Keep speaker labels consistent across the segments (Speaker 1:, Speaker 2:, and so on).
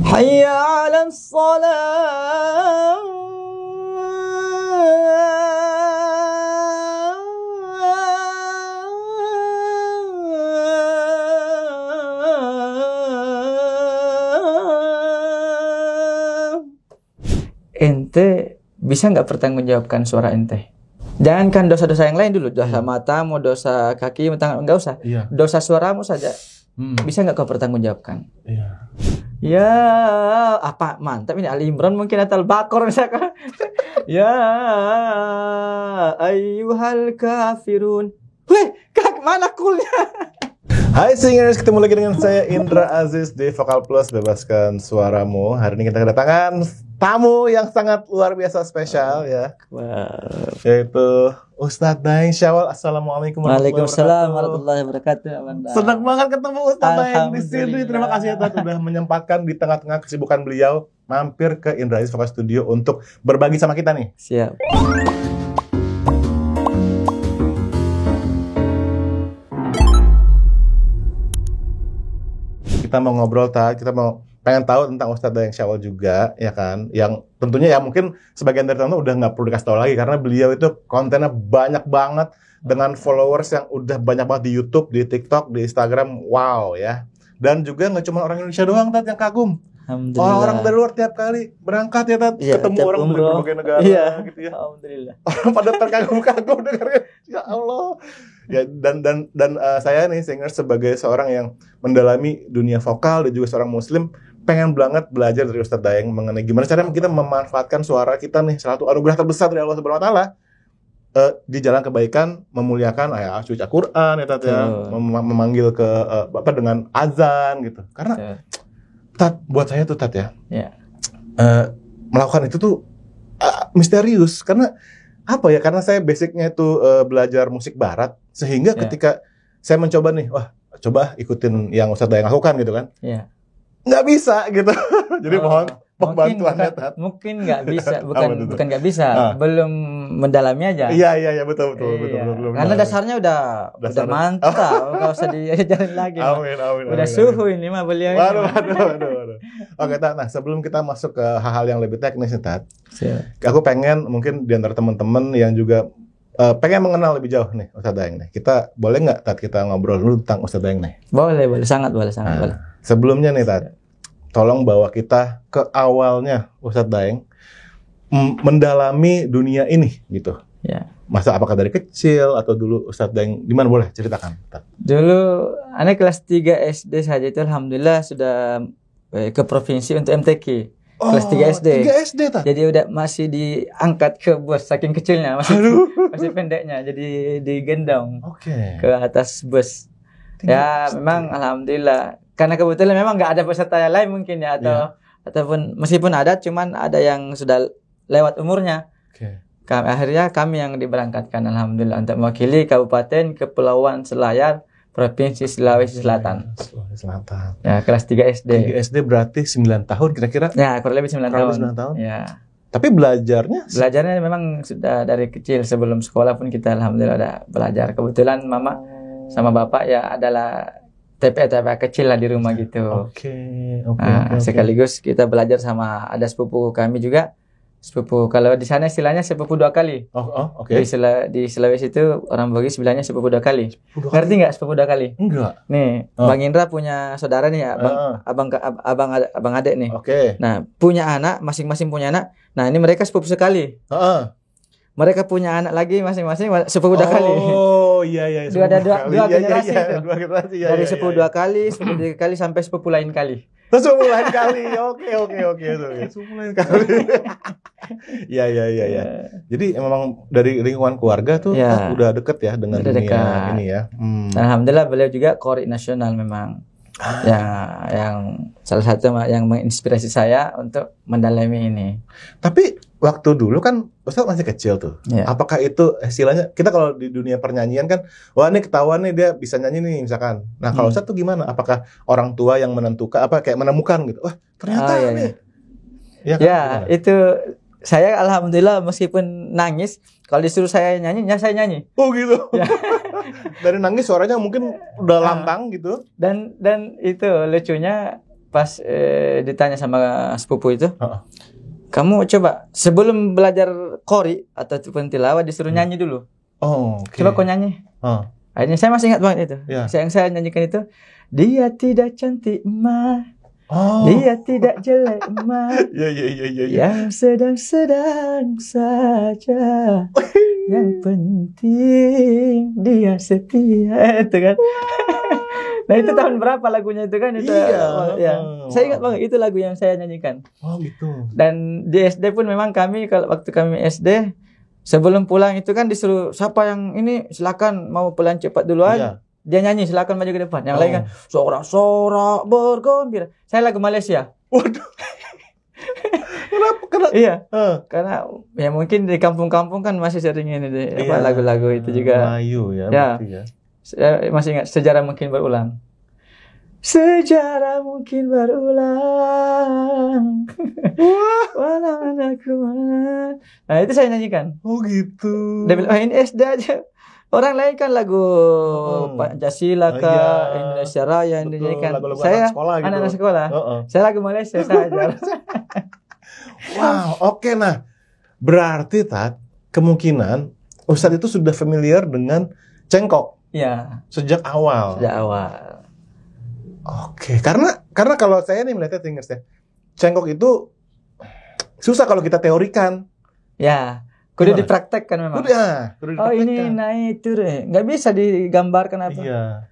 Speaker 1: Hayya 'alas shalah. Ente bisa nggak pertanggungjawabkan suara ente? Jangankan dosa-dosa yang lain dulu, dosa mata, mau dosa kaki, tangan, nggak usah. Dosa suaramu saja. Bisa nggak kau pertanggungjawabkan? Ya, apa mantap ini Ali Imran mungkin atau Al-Baqarah misalkan. Ya, ayyuhal kafirun. Weh, mana coolnya?
Speaker 2: Hai singers, ketemu lagi dengan saya Indra Aziz di Vokal Plus Bebaskan Suaramu. Hari ini kita kedatangan tamu yang sangat luar biasa spesial ya.
Speaker 1: Wow.
Speaker 2: Yaitu Ustadz Daeng Syawal. Assalamualaikum
Speaker 1: Waalaikumsalam warahmatullahi wabarakatuh.
Speaker 2: Senang banget ketemu Ustadz Daeng di sini. Terima kasih ya sudah menyempatkan di tengah-tengah kesibukan beliau mampir ke Indra Aziz Vokal Studio untuk berbagi sama kita nih.
Speaker 1: Siap.
Speaker 2: Kita mau ngobrol, kita mau pengen tahu tentang Ustadz Daeng Syawal juga, ya kan? Yang tentunya ya mungkin sebagian dari teman-teman udah nggak perlu dikasih tahu lagi karena beliau itu kontennya banyak banget dengan followers yang udah banyak banget di YouTube, di TikTok, di Instagram, wow ya. Dan juga nggak cuma orang Indonesia doang Tat yang kagum. Orang dari luar tiap kali berangkat ya Tat, ketemu orang dari berbagai negara gitu ya.
Speaker 1: Alhamdulillah.
Speaker 2: Orang pada terkagum-kagum dengarnya. Ya Allah. Ya dan saya nih singers sebagai seorang yang mendalami dunia vokal dan juga seorang muslim pengen banget belajar dari Ustadz Daeng mengenai gimana cara kita memanfaatkan suara kita nih, salah satu anugerah terbesar dari Allah Subhanahu wa taala di jalan kebaikan, memuliakan suci Al-Qur'an ya Tat ya, memanggil ke Bapak dengan azan gitu. Karena Tat, buat saya tuh Tat ya. Melakukan itu tuh misterius karena apa ya? Karena saya basicnya itu belajar musik barat, sehingga ketika saya mencoba nih, wah coba ikutin yang Ustadz Daeng lakukan gitu kan, nggak bisa gitu. Jadi mohon bantuannya Tat.
Speaker 1: Mungkin nggak bisa, bukan nggak bisa, belum mendalami aja.
Speaker 2: Iya betul.
Speaker 1: Karena dasarnya udah mantap, nggak usah diajarin lagi.
Speaker 2: Amin.
Speaker 1: Udah suhu ini mah beliau.
Speaker 2: Waduh. Oke Tat, nah sebelum kita masuk ke hal-hal yang lebih teknis nih Tat, aku pengen mungkin di antara teman-teman yang juga pengen mengenal lebih jauh nih Ustadz Daeng nih, kita boleh nggak Tat kita ngobrol dulu tentang Ustadz Daeng nih?
Speaker 1: Boleh, sangat boleh.
Speaker 2: Sebelumnya nih Tat, tolong bawa kita ke awalnya Ustadz Daeng mendalami dunia ini gitu.
Speaker 1: Ya.
Speaker 2: Masa apakah dari kecil atau dulu Ustadz Daeng di mana, boleh ceritakan Tat?
Speaker 1: Dulu anak kelas 3 SD saja itu alhamdulillah sudah ke provinsi untuk MTQ. Kelas 3 SD.
Speaker 2: 3 SD Tat.
Speaker 1: Jadi udah masih diangkat ke bus saking kecilnya, masih pendeknya, jadi digendong ke atas bus. Ya memang alhamdulillah. Karena kebetulan memang nggak ada peserta yang lain mungkin ya, ataupun meskipun ada, cuman ada yang sudah lewat umurnya. Akhirnya kami yang diberangkatkan alhamdulillah untuk mewakili Kabupaten Kepulauan Selayar, Provinsi Sulawesi Selatan. Ya, kelas 3 SD.
Speaker 2: 3 SD berarti 9 tahun kira-kira?
Speaker 1: Ya, kurang lebih 9 tahun.
Speaker 2: Ya. Tapi belajarnya
Speaker 1: memang sudah dari kecil, sebelum sekolah pun kita alhamdulillah ada belajar. Kebetulan mama sama bapak ya adalah TPA kecil lah di rumah gitu. Sekaligus kita belajar sama ada sepupu kami juga. Sepupu, kalau di sana istilahnya sepupu 2 kali. Di Sulawesi itu orang Bugis bilangnya sepupu 2 kali. Ngerti nggak sepupu 2 kali?
Speaker 2: Enggak.
Speaker 1: Nih, Bang Indra punya saudara nih ya, abang adik nih. Nah, punya anak, masing-masing punya anak. Nah, ini mereka sepupu sekali. Mereka punya anak lagi masing-masing sepupu 2 kali.
Speaker 2: Oh iya.
Speaker 1: Dua generasi itu.
Speaker 2: Dua generasi.
Speaker 1: Dari sepupu 2 kali, sepupu 3 kali sampai sepupu lain kali.
Speaker 2: Sepupu lain kali. Oke. Sepupu lain kali. Iya. Jadi memang dari lingkungan keluarga tuh udah deket ya dengan dunia ini ya.
Speaker 1: Alhamdulillah beliau juga qori nasional memang. Yang salah satu yang menginspirasi saya untuk mendalami ini.
Speaker 2: Tapi waktu dulu kan Ustadz masih kecil tuh. Apakah itu istilahnya, kita kalau di dunia pernyanyian kan, wah ini ketahuan nih dia bisa nyanyi nih misalkan. Nah kalau Ustadz tuh gimana? Apakah orang tua yang menentukan, kayak menemukan gitu? Wah ternyata nih.
Speaker 1: Itu saya alhamdulillah meskipun nangis, kalau disuruh saya nyanyi, saya nyanyi.
Speaker 2: Oh gitu. Dari nangis suaranya mungkin udah lantang gitu.
Speaker 1: Dan itu lucunya pas ditanya sama sepupu itu, kamu coba sebelum belajar qori atau tilawah disuruh nyanyi dulu.
Speaker 2: Oh,
Speaker 1: coba kau nyanyi. Akhirnya saya masih ingat banget itu. Yang saya nyanyikan itu, dia tidak cantik mah. Dia tidak jelek mah. Yang sedang-sedang saja. Yang penting dia setia. Itu kan. Nah itu tahun berapa lagunya itu kan? Itu, saya ingat banget itu lagu yang saya nyanyikan.
Speaker 2: Oh gitu.
Speaker 1: Dan di SD pun memang kami kalau waktu kami SD sebelum pulang itu kan disuruh siapa yang ini silakan mau pulang cepat duluan. Dia nyanyi silakan maju ke depan. Yang lain kan sorak-sorak bergembira. Saya lagu Malaysia.
Speaker 2: Waduh. Kenapa?
Speaker 1: Iya. Karena ya mungkin di kampung-kampung kan masih sering ini lagu-lagu itu juga.
Speaker 2: Melayu ya.
Speaker 1: Saya masih ingat sejarah mungkin berulang. Sejarah mungkin berulang. Walau aku mana. Nah itu saya nyanyikan.
Speaker 2: Oh gitu.
Speaker 1: Dia bilang ini SD aja. Orang lain kan lagu Pancasila Indonesia Raya yang dinyanyikan. Saya anak-anak sekolah. Saya lagu Malaysia saja.
Speaker 2: Wow, oke. Nah, berarti kemungkinan Ustadz itu sudah familiar dengan cengkok.
Speaker 1: Iya.
Speaker 2: Sejak awal. Oke, karena kalau saya nih melihatnya Tingers ya, cengkok itu susah kalau kita teorikan.
Speaker 1: Ya. Kudu dipraktekkan memang.
Speaker 2: Kudu dipraktekkan.
Speaker 1: Oh ini naik turun, nggak bisa digambarkan apa.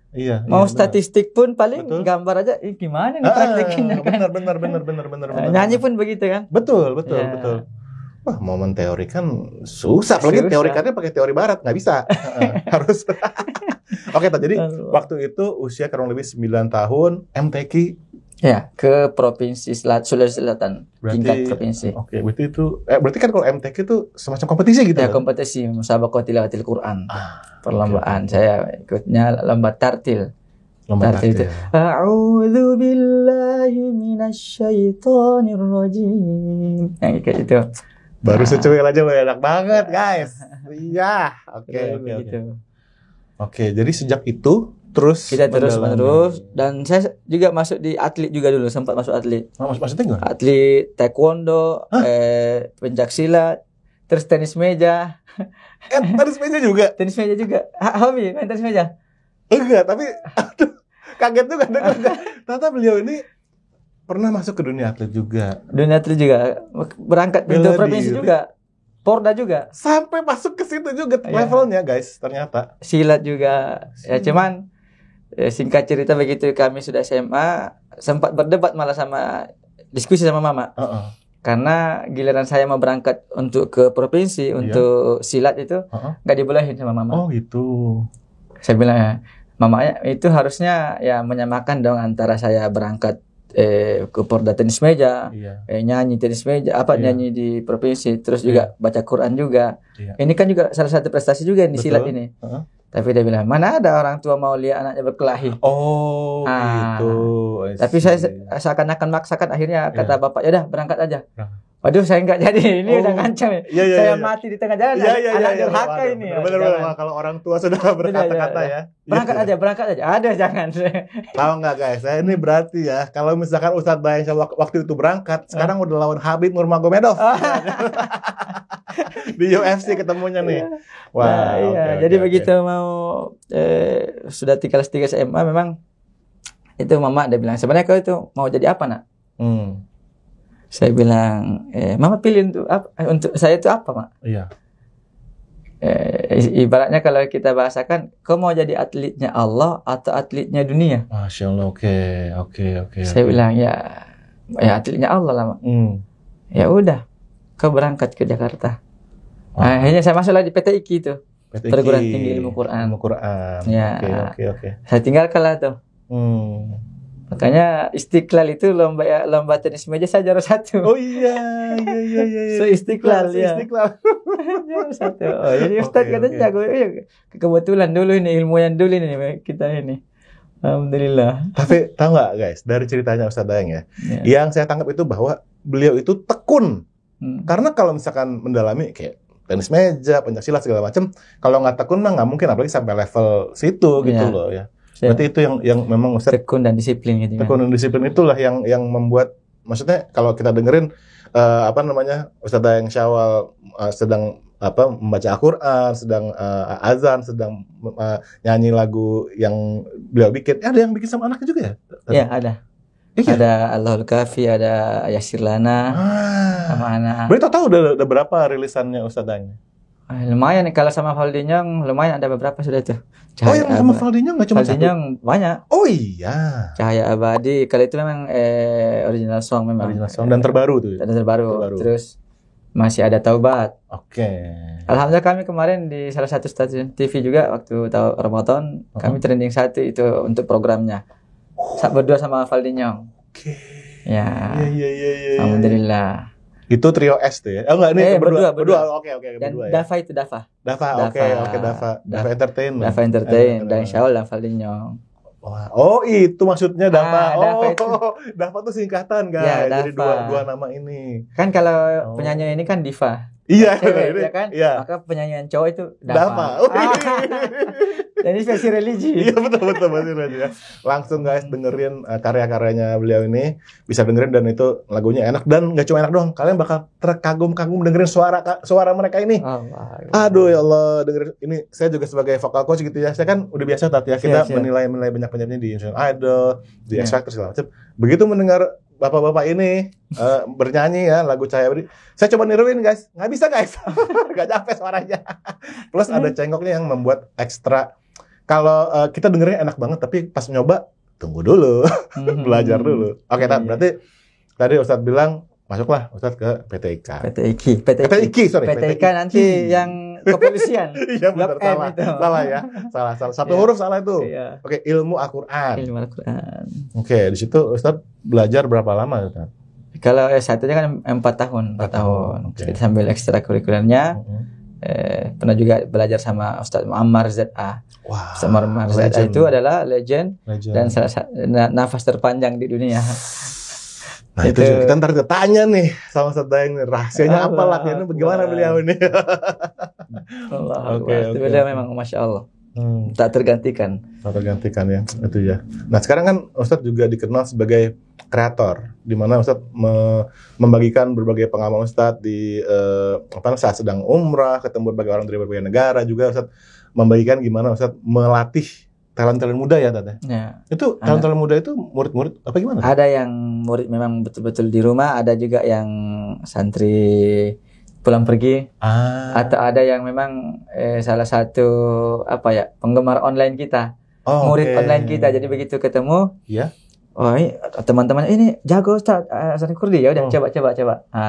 Speaker 2: Iya.
Speaker 1: Mau statistik pun paling gambar aja. Gimana nih praktekinnya kan?
Speaker 2: Benar.
Speaker 1: Nyanyi pun begitu kan?
Speaker 2: Betul. Wah, mau menteorikan susah. Apalagi teorikannya pakai teori barat nggak bisa. Harus. Oke, jadi waktu itu usia kurang lebih 9 tahun, MTQ.
Speaker 1: Ya, ke provinsi Sulawesi Selatan, tingkat provinsi.
Speaker 2: Oke, berarti kan kalau MTQ itu semacam kompetisi gitu
Speaker 1: ya?
Speaker 2: Kan?
Speaker 1: Kompetisi musabaqah tilawatil Quran. Perlombaan. Saya ikutnya lomba tartil. Itu. A'udzu billahi minasyaitonir rajim. Yang kayak itu.
Speaker 2: Baru secuil aja enak banget, guys. Iya, oke. Jadi sejak itu kita terus dan saya juga masuk di atlet juga dulu, sempat masuk atlet. Maksudnya gimana?
Speaker 1: Atlet taekwondo, pencaksilat, terus tenis meja.
Speaker 2: Tenis meja juga?
Speaker 1: Tenis meja juga. Hobi main tenis meja?
Speaker 2: Enggak, tapi kaget tuh kadang-kadang. Ternyata beliau ini pernah masuk ke dunia atlet juga.
Speaker 1: Berangkat untuk provinsi juga. Porda juga.
Speaker 2: Sampai masuk ke situ juga levelnya, guys, ternyata.
Speaker 1: Silat juga. Ya cuman singkat cerita begitu kami sudah SMA, sempat berdebat malah diskusi sama mama. Karena giliran saya mau berangkat untuk ke provinsi untuk silat itu nggak dibolehin sama mama.
Speaker 2: Oh gitu.
Speaker 1: Saya bilang mamanya itu harusnya ya menyamakan dong antara saya berangkat ke Porda tenis meja, nyanyi tenis meja, nyanyi di provinsi, terus juga baca Quran juga. Ini kan juga salah satu prestasi juga di silat ini. Tapi dia bilang, mana ada orang tua mau lihat anaknya berkelahi.
Speaker 2: Oh, gitu.
Speaker 1: Tapi saya seakan-akan maksakan, akhirnya kata bapak, ya udah berangkat aja. Waduh, saya nggak jadi. Ini udah ngancam ya. Saya mati di tengah jalan. Anak durhaka ini.
Speaker 2: Benar-benar kalau orang tua sudah berkata-kata ya.
Speaker 1: Berangkat aja. Ada jangan.
Speaker 2: Tahu nggak guys? Saya ini berarti ya. Kalau misalkan Ustadz Daeng waktu itu berangkat, sekarang udah lawan Habib Nurmagomedov. Di UFC ketemunya nih.
Speaker 1: Wah. Jadi begitu mau sudah kelas 3 SMA memang itu mama dia bilang sebenarnya kau itu mau jadi apa nak? Saya bilang, mama pilih untuk saya itu apa, mak?
Speaker 2: Iya.
Speaker 1: Ibaratnya kalau kita bahasakan, kau mau jadi atletnya Allah atau atletnya dunia?
Speaker 2: Masya Allah, oke.
Speaker 1: Saya bilang ya atletnya Allah lah, mak. Ya udah, kau berangkat ke Jakarta. Akhirnya saya masuk lagi di PTIQ itu, Perguruan Tinggi Ilmu Quran. Ya. Oke. Saya tinggalkanlah tuh. Makanya Istiqlal itu lomba tenis meja saya juara 1.
Speaker 2: Oh iya.
Speaker 1: So Istiqlal ya. Juara 1. Oh, jadi Ustaz katanya jago. Kebetulan dulu ini ilmu yang dulu ini kita ini. Alhamdulillah.
Speaker 2: Tapi tahu nggak guys, dari ceritanya Ustaz Daeng ya, yang saya tangkap itu bahwa beliau itu tekun. Karena kalau misalkan mendalami kayak tenis meja, pencaksilat segala macam, kalau nggak tekun mah nggak mungkin, apalagi sampai level situ gitu loh ya. Berarti itu yang memang Ustaz
Speaker 1: tekun dan disiplin gitu.
Speaker 2: Tekun dan disiplin itulah yang membuat, maksudnya kalau kita dengerin Ustaz Dayang Syawal sedang membaca Al-Qur'an, sedang azan, sedang nyanyi lagu yang beliau bikin. Ada yang bikin sama anaknya juga ya?
Speaker 1: Iya, ada. Iya. Ada Allahul Kafi, ada Yasir Lana sama anak.
Speaker 2: Berarti tahu udah berapa rilisannya Ustaz Dayang?
Speaker 1: Lumayan kalau sama Valdinyong, lumayan ada beberapa sudah tuh.
Speaker 2: Yang sama Valdinyong nggak cuma
Speaker 1: Valdinyong banyak.
Speaker 2: Oh iya.
Speaker 1: Cahaya Abadi, kalau itu memang original song memang.
Speaker 2: Original song dan terbaru tuh.
Speaker 1: Dan terbaru. Terus masih ada Taubat.
Speaker 2: Oke.
Speaker 1: Alhamdulillah kami kemarin di salah satu stasiun TV juga waktu Ramadan kami trending 1 itu untuk programnya. Berdua sama Valdinyong.
Speaker 2: Oke.
Speaker 1: Ya.
Speaker 2: Iya.
Speaker 1: Alhamdulillah.
Speaker 2: Itu trio S tuh ya? Oh enggak, ini berdua. Oke,
Speaker 1: dan
Speaker 2: berdua ya.
Speaker 1: Dava itu Dava.
Speaker 2: Oke, Dava Entertainment.
Speaker 1: Dava Entertainment dan Syawal dan Valdinyong.
Speaker 2: Wah, oh itu maksudnya Dava.
Speaker 1: Dava
Speaker 2: tuh singkatan guys. Ya, jadi dua nama ini.
Speaker 1: Kan kalau penyanyi ini kan diva.
Speaker 2: Iya,
Speaker 1: cewek, ya kan? Iya. Maka penyanyian cowok itu Dava. Dan ini versi religi.
Speaker 2: Iya betul versi religi ya. Langsung guys dengerin karya-karyanya beliau ini, bisa dengerin dan itu lagunya enak dan nggak cuma enak doang, kalian bakal terkagum-kagum dengerin suara mereka ini. Aduh ya Allah, dengerin ini. Saya juga sebagai vocal coach gitu ya. Saya kan udah biasa kita menilai banyak penyanyi di Indonesian Idol, di X Factor segala macam. Begitu mendengar bapak-bapak ini bernyanyi ya lagu Cahaya Abadi, saya coba niruin guys, nggak bisa guys, nggak capek suaranya. Plus ada cengkoknya yang membuat ekstra. Kalau kita dengernya enak banget, tapi pas nyoba tunggu dulu, belajar dulu. Oke, berarti tadi Ustadz bilang masuklah Ustadz ke PT IK
Speaker 1: nanti yang kepolisian.
Speaker 2: Iya benar, salah ya. Salah. Satu huruf salah itu. Iya. Oke, ilmu Al-Qur'an. Oke, di situ Ustadz belajar berapa lama Ustadz?
Speaker 1: Kalau S1-nya kan 4 tahun. Okay. Kita sambil ekstrakurikulernya. Pernah juga belajar sama Ustadz Muammar ZA.
Speaker 2: Wow,
Speaker 1: Ustadz Muammar ZA itu adalah legend dan salah satu nafas terpanjang di dunia.
Speaker 2: Nah itu juga kita ntar tanya nih sama Ustadz Dayang nih, rahasianya apa, latihannya bagaimana beliau ini.
Speaker 1: Oke. Beliau memang Masya Allah. Tak tergantikan
Speaker 2: ya, itu ya. Nah sekarang kan Ustadz juga dikenal sebagai kreator, di mana Ustadz membagikan berbagai pengalaman Ustadz di saat sedang umrah, ketemu berbagai orang dari berbagai negara, juga Ustadz membagikan gimana Ustadz melatih talent muda ya Tata. Ya. Itu talent muda itu murid-murid apa gimana?
Speaker 1: Ada yang murid memang betul-betul di rumah, ada juga yang santri pulang pergi. Atau ada yang memang salah satu penggemar online kita. Murid online kita. Jadi begitu ketemu, oh ini teman-teman ini jago Ustaz Santri Kurdi, ya udah coba.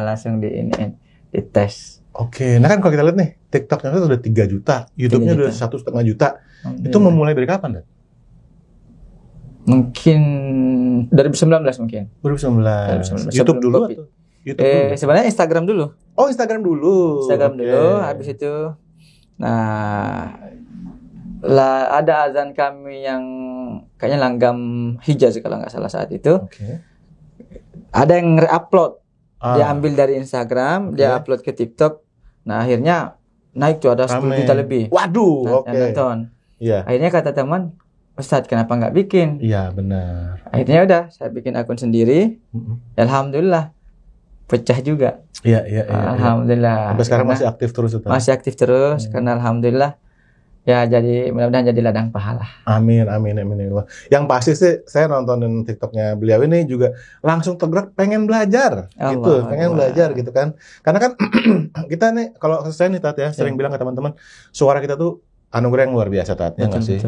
Speaker 1: Langsung dites.
Speaker 2: Oke, nah kan kalau kita lihat nih, TikToknya itu udah 3 juta, YouTube-nya udah 1,5 juta. Itu memulai dari kapan, Dan?
Speaker 1: Mungkin 2019 mungkin.
Speaker 2: 2019. YouTube dulu atau?
Speaker 1: Sebenarnya Instagram dulu.
Speaker 2: Oh, Instagram dulu.
Speaker 1: Habis itu ada azan kami yang kayaknya langgam Hijaz kalau nggak salah saat itu. Ada yang re-upload. Dia ambil dari Instagram, dia upload ke TikTok. Nah, akhirnya naik tuh ada 10 juta lebih.
Speaker 2: Waduh,
Speaker 1: nonton. Iya. Akhirnya kata teman, Ustadz kenapa nggak bikin?
Speaker 2: Iya, benar.
Speaker 1: Akhirnya udah, saya bikin akun sendiri. Alhamdulillah, pecah juga.
Speaker 2: Iya.
Speaker 1: Alhamdulillah.
Speaker 2: Sampai sekarang masih aktif terus Ustadz?
Speaker 1: Masih aktif terus, karena alhamdulillah. Ya, jadi mudah-mudahan jadi ladang pahala.
Speaker 2: Amin. Yang pasti sih saya nontonin TikToknya beliau ini juga langsung tergerak pengen belajar belajar gitu kan. Karena kan kita nih kalau saya nih Tat ya sering bilang ke teman-teman, suara kita tuh anugerah yang luar biasa Tat, ya nggak sih?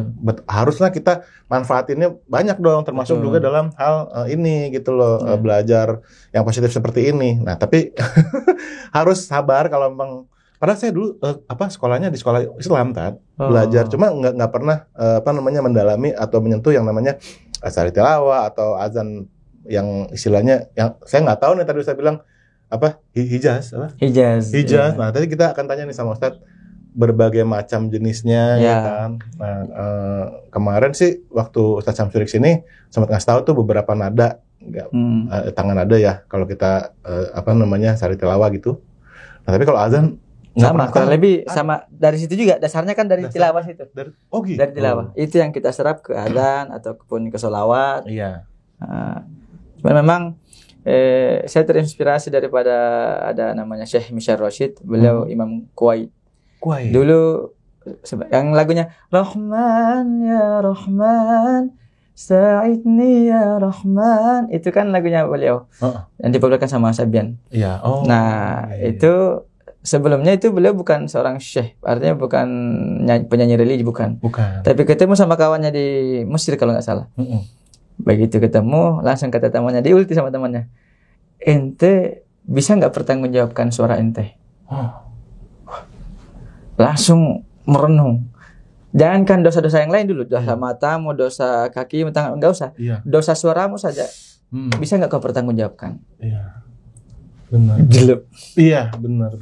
Speaker 2: Haruslah kita manfaatinnya banyak dong, termasuk juga dalam hal ini gitu loh, belajar yang positif seperti ini. Nah, tapi harus sabar kalau memang. Padahal saya dulu sekolahnya di sekolah Islam belajar, cuma nggak pernah mendalami atau menyentuh yang namanya sari tilawah atau azan yang istilahnya yang saya nggak tahu nih, tadi saya bilang Hijaz. Nah tadi kita akan tanya nih sama Ustadz berbagai macam jenisnya ya kan. Nah kemarin sih waktu Ustadz Syamsurik sini sempat ngasih tahu tuh beberapa nada tangan nada ya kalau kita sari tilawah gitu. Nah tapi kalau azan
Speaker 1: Sama, kurang lebih sama. Dari situ juga dasarnya kan dari tilawah itu. Dari tilawah. Itu yang kita serap ke adzan ataupun ke sholawat.
Speaker 2: Iya.
Speaker 1: Cuman memang saya terinspirasi daripada ada namanya Syekh Mishar Rashid, beliau Imam Kuwait. Dulu yang lagunya Rahman ya Rahman Sa'idni ya Rahman, itu kan lagunya beliau yang dipopulerkan sama Sabian.
Speaker 2: Iya.
Speaker 1: Itu sebelumnya itu beliau bukan seorang syekh, artinya bukan penyanyi religi, bukan. Tapi ketemu sama kawannya di Mesir kalau nggak salah. Begitu ketemu, langsung kata temannya, diulti sama temannya, ente bisa nggak pertanggungjawabkan suara ente? Langsung merenung. Jangankan dosa-dosa yang lain dulu, dosa matamu, dosa kaki, tangan, enggak usah. Dosa suaramu saja. Bisa enggak kau pertanggungjawabkan?
Speaker 2: Iya. Benar.
Speaker 1: Jelek.
Speaker 2: Iya, benar.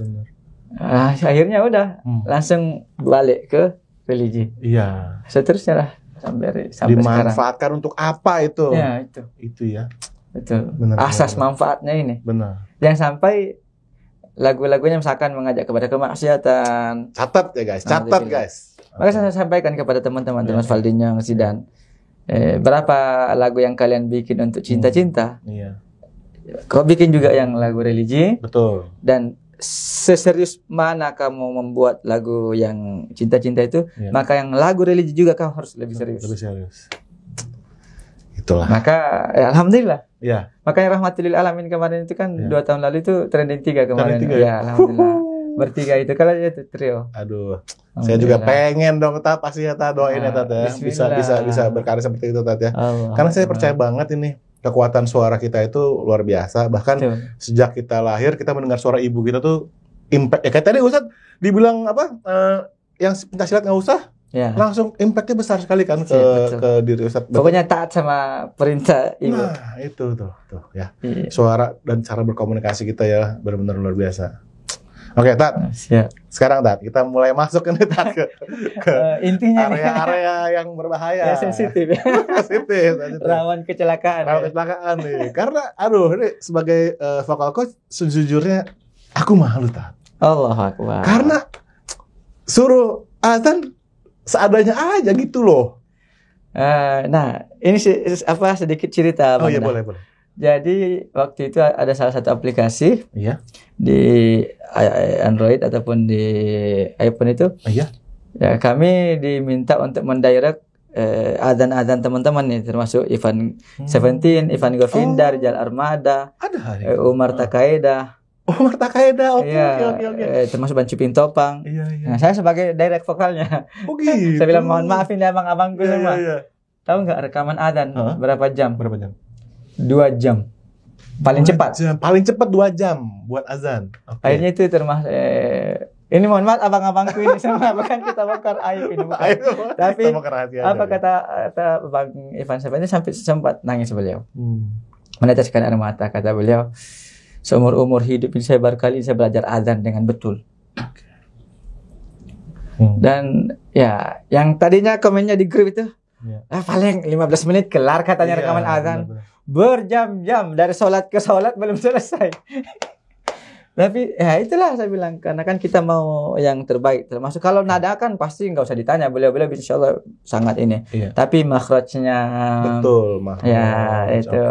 Speaker 1: Akhirnya udah langsung balik ke religi.
Speaker 2: Iya.
Speaker 1: Seterusnya lah sampai
Speaker 2: dimanfaatkan sekarang. Untuk apa itu?
Speaker 1: Ya, itu.
Speaker 2: Itu ya.
Speaker 1: Betul. Asas manfaatnya ini.
Speaker 2: Benar.
Speaker 1: Jangan sampai lagu-lagunya misalkan mengajak kepada kemaksiatan.
Speaker 2: Catat ya guys, guys.
Speaker 1: Maka saya sampaikan kepada teman-teman Mas Valdinho, Zidan, berapa lagu yang kalian bikin untuk cinta-cinta?
Speaker 2: Iya.
Speaker 1: Kau bikin juga yang lagu religi.
Speaker 2: Betul.
Speaker 1: Dan seserius mana kamu membuat lagu yang cinta-cinta itu, maka yang lagu religi juga kau harus lebih serius. Itulah. Maka alhamdulillah.
Speaker 2: Ya.
Speaker 1: Makanya Rahmatul Alamin kemarin itu kan 2 tahun lalu itu trending 3 kemarin. Ya, alhamdulillah. Bertiga itu kalau itu trio.
Speaker 2: Aduh. Saya juga pengen dong Tat, pasti ya Tat, doain ya Tat ya. Bisa berkarya seperti itu Tat ya. Karena saya percaya banget ini kekuatan suara kita itu luar biasa. Bahkan sejak kita lahir kita mendengar suara ibu kita tuh impact. Ya kayak tadi Ustadz dibilang apa? Yang pencaksilat enggak usah. Ya. Langsung impactnya besar sekali kan ke diri Ustadz.
Speaker 1: Pokoknya taat sama perintah ibu.
Speaker 2: Nah itu tuh ya. Suara dan cara berkomunikasi kita ya benar-benar luar biasa. Oke, Tat.
Speaker 1: Siap.
Speaker 2: Sekarang Tat, kita mulai masuk nih Tat ke
Speaker 1: intinya
Speaker 2: area-area yang berbahaya.
Speaker 1: Ya, sensitif.
Speaker 2: sensitif.
Speaker 1: Rawan kecelakaan.
Speaker 2: Nih. Karena ini sebagai vocal coach sejujurnya aku malu Tat.
Speaker 1: Allahu Akbar.
Speaker 2: Karena suruh azan seadanya aja gitu loh.
Speaker 1: Nah, ini sedikit cerita.
Speaker 2: Oh iya, boleh.
Speaker 1: Jadi waktu itu ada salah satu aplikasi di Android ataupun di iPhone itu. Ya, kami diminta untuk mendirect adzan-adzan teman-teman nih, termasuk Ivan Seventeen, Ivan Govinda, Rijal Armada, Umar Takaeda. Oke. Termasuk Banci Pintopang. Nah, saya sebagai direct vokalnya. Saya bilang mohon maaf ini abang-abangku semua. Tahu nggak rekaman adzan berapa jam? 2 jam. Paling cepat
Speaker 2: 2 jam buat azan.
Speaker 1: Akhirnya itu termasuk ini mohon maaf abang-abangku ini semua, bukan kita bongkar aib ini bukan. Tapi apa kata Bang Ivan Seventeen sampai sempat nangis beliau. Meneteskan air mata, kata beliau, seumur-umur hidup ini saya baru kali saya belajar azan dengan betul. Dan ya, yang tadinya komennya di grup itu paling 15 menit kelar katanya rekaman azan. Berjam-jam dari sholat ke sholat belum selesai. Tapi ya itulah saya bilang, karena kan kita mau yang terbaik. Termasuk kalau nada kan pasti nggak usah ditanya, beliau-beliau insya Allah sangat ini. Tapi makhrajnya
Speaker 2: betul, makhraj.
Speaker 1: Ya itu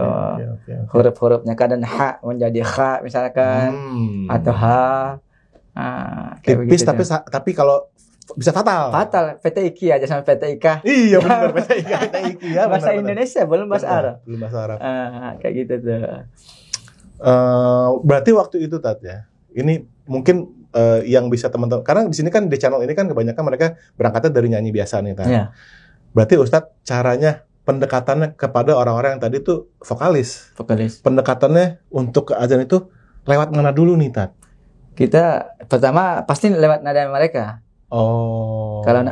Speaker 1: huruf-hurufnya kadang ha menjadi kha misalkan atau ha.
Speaker 2: Tipis tapi kalau bisa fatal.
Speaker 1: PTIK aja sama PTIK.
Speaker 2: Iya benar, PTIK ya.
Speaker 1: Bahasa Indonesia belum bahasa Arab.
Speaker 2: Belum bahasa Arab.
Speaker 1: Kayak gitu tuh.
Speaker 2: Berarti waktu itu Tat ya. Ini mungkin yang bisa teman-teman, karena di sini kan di channel ini kan kebanyakan mereka berangkatnya dari nyanyi biasa nih Tat. Berarti Ustadz caranya pendekatannya kepada orang-orang yang tadi tuh vokalis. Pendekatannya untuk ke azan itu lewat mana dulu nih Tat? Kita
Speaker 1: pertama pasti lewat nada mereka. Kalau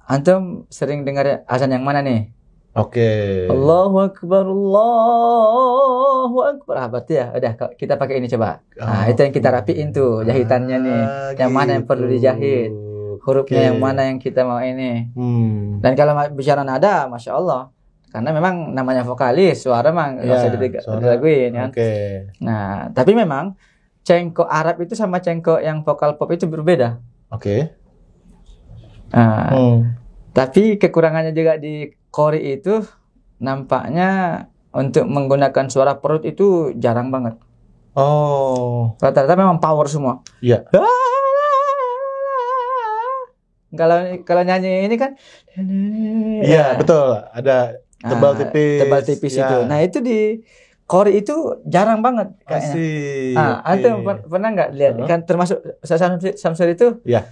Speaker 1: antum sering dengar azan yang mana nih? Allahu Akbar, Allahu Akbar. Berarti ya udah kita pakai ini coba. Nah, itu yang kita rapiin tuh jahitannya nih. Yang mana yang perlu dijahit? Hurufnya yang mana yang kita mau ini. Dan kalau bicara nada, Masya Allah. Karena memang namanya vokalis, suara memang nggak usah diraguin kan. Nah, tapi memang cengkok Arab itu sama cengkok yang vokal pop itu berbeda.
Speaker 2: Oke.
Speaker 1: Tapi kekurangannya juga di Qori itu nampaknya untuk menggunakan suara perut itu jarang banget.
Speaker 2: Oh.
Speaker 1: Rata-rata memang power semua.
Speaker 2: Iya.
Speaker 1: Kalau nyanyi ini kan.
Speaker 2: Iya, betul. Ada tebal tipis.
Speaker 1: Tebal tipis
Speaker 2: ya.
Speaker 1: itu. Nah itu di Qori itu jarang banget kayaknya. Atau pernah nggak lihat? Kan termasuk Samsur itu.
Speaker 2: Iya.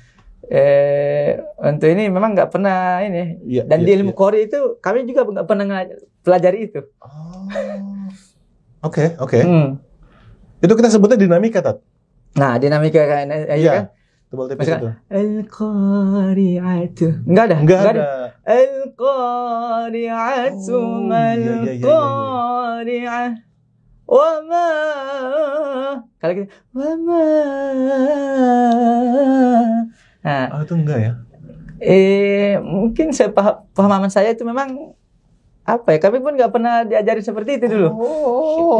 Speaker 1: Untuk ini memang nggak pernah ini.
Speaker 2: Ya,
Speaker 1: Dan di ilmu Qori itu kami juga nggak pernah pelajari itu.
Speaker 2: Oke. Itu kita sebutnya dinamika, Tat.
Speaker 1: Nah, dinamika kan kan.
Speaker 2: Tebal tipis itu.
Speaker 1: Al-Qari'atu. Enggak ada. Al-Qari'atu mal-Qari'ah. Wa ma. Kalau gitu, wa ma.
Speaker 2: Nah, itu enggak ya?
Speaker 1: Mungkin pemahaman saya itu memang apa ya? Kami pun nggak pernah diajari seperti itu dulu.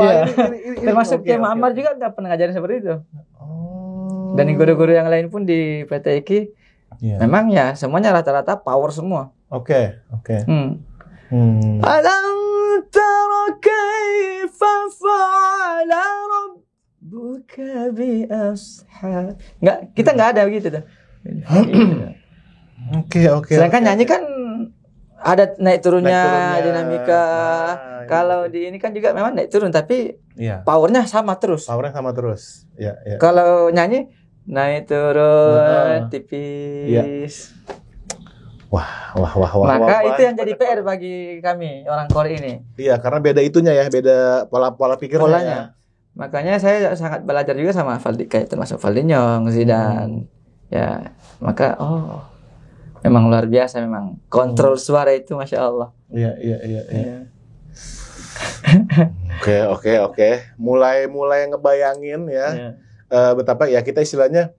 Speaker 2: Ini
Speaker 1: termasuk Kiai Muhammad juga nggak pernah ngajarin seperti itu. Dan guru-guru yang lain pun di PT IKI memang ya semuanya rata-rata power semua.
Speaker 2: Oke.
Speaker 1: Alam tara kaifa fa'ala rabbuka bi ashab. Kita nggak ada begitu tuh.
Speaker 2: Oke.
Speaker 1: Sedangkan nyanyi kan ada naik turunnya dinamika. Kalau di ini kan juga memang naik turun tapi powernya sama terus. Iya. Kalau nyanyi naik turun tipis.
Speaker 2: Wah.
Speaker 1: Maka itu yang jadi PR bagi kami orang Qori ini.
Speaker 2: Iya, karena beda itunya ya, beda pola pikirnya.
Speaker 1: Polanya.
Speaker 2: Ya.
Speaker 1: Makanya saya sangat belajar juga sama Valdi, kayak termasuk Valdinyong, Zidan. Ya, maka memang luar biasa memang. Kontrol suara itu Masya Allah.
Speaker 2: Iya. Oke. Mulai ngebayangin ya. Betapa ya kita istilahnya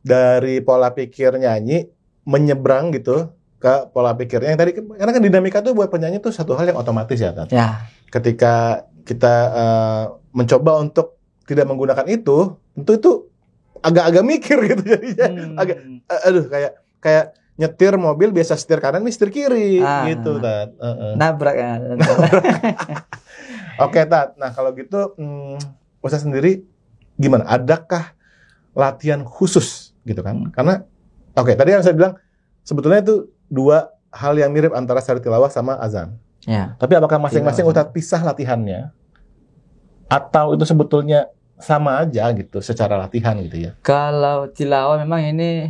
Speaker 2: dari pola pikir nyanyi menyeberang gitu ke pola pikirnya yang tadi, karena kan dinamika tuh buat penyanyi tuh satu hal yang otomatis ya, Tat.
Speaker 1: Ya.
Speaker 2: Ketika kita mencoba untuk tidak menggunakan itu, tentu itu agak-agak mikir gitu jadinya. Kayak nyetir mobil biasa setir kanan nih setir kiri gitu, Tat.
Speaker 1: Nabrak ya.
Speaker 2: Oke, Tat. Nah, kalau gitu Ustaz sendiri gimana? Adakah latihan khusus gitu kan? Karena tadi yang saya bilang sebetulnya itu dua hal yang mirip antara sari tilawah sama azan.
Speaker 1: Ya.
Speaker 2: Tapi apakah masing-masing Ustaz pisah latihannya? Atau itu sebetulnya sama aja gitu secara latihan gitu ya?
Speaker 1: Kalau tilawah memang ini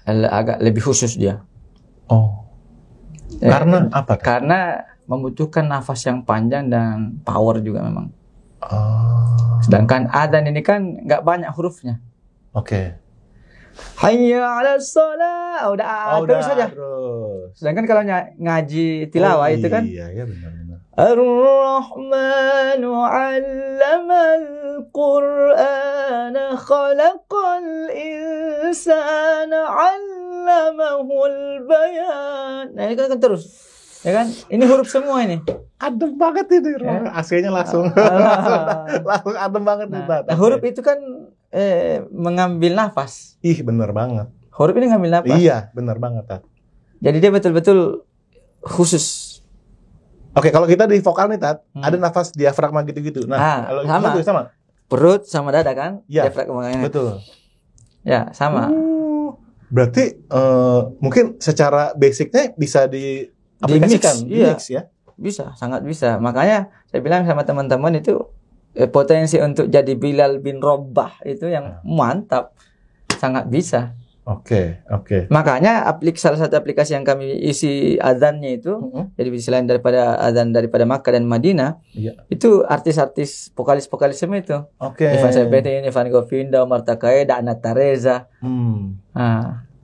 Speaker 1: agak lebih khusus dia.
Speaker 2: Karena apa?
Speaker 1: Karena membutuhkan nafas yang panjang dan power juga memang. Sedangkan adzan ini kan nggak banyak hurufnya.
Speaker 2: Oke.
Speaker 1: Hayya 'alas shalah. Terus saja. Sedangkan kalau ngaji tilawah itu kan
Speaker 2: Iya, benar.
Speaker 1: Ar-Rahmanu 'allamal Qur'ana khalaqal insana 'allamahul bayan. Nah, ini kan terus. Ya kan? Ini huruf semua ini.
Speaker 2: Adem banget ini. AC-nya langsung adem banget nih, Tat.
Speaker 1: Nah, huruf itu kan mengambil nafas.
Speaker 2: Bener banget.
Speaker 1: Huruf ini ngambil nafas.
Speaker 2: Iya, bener banget, Tat.
Speaker 1: Jadi dia betul-betul khusus.
Speaker 2: Oke, kalau kita di vokal nih, Tat, ada nafas diafragma gitu-gitu. Nah, kalau sama.
Speaker 1: Perut sama dada kan?
Speaker 2: Iya,
Speaker 1: diafragma.
Speaker 2: Betul.
Speaker 1: Ya, sama.
Speaker 2: Berarti mungkin secara basicnya bisa diaplikasikan,
Speaker 1: mix ya? Bisa, sangat bisa. Makanya saya bilang sama teman-teman itu potensi untuk jadi Bilal bin Rabah itu yang mantap, sangat bisa.
Speaker 2: Oke.
Speaker 1: Makanya salah satu aplikasi yang kami isi azannya itu, jadi selain daripada azan daripada Makkah dan Madinah, itu artis-artis vokalis semua itu. Ivan Sebentin, Ivan Govinda, Marta Kaeda, Anata Reza.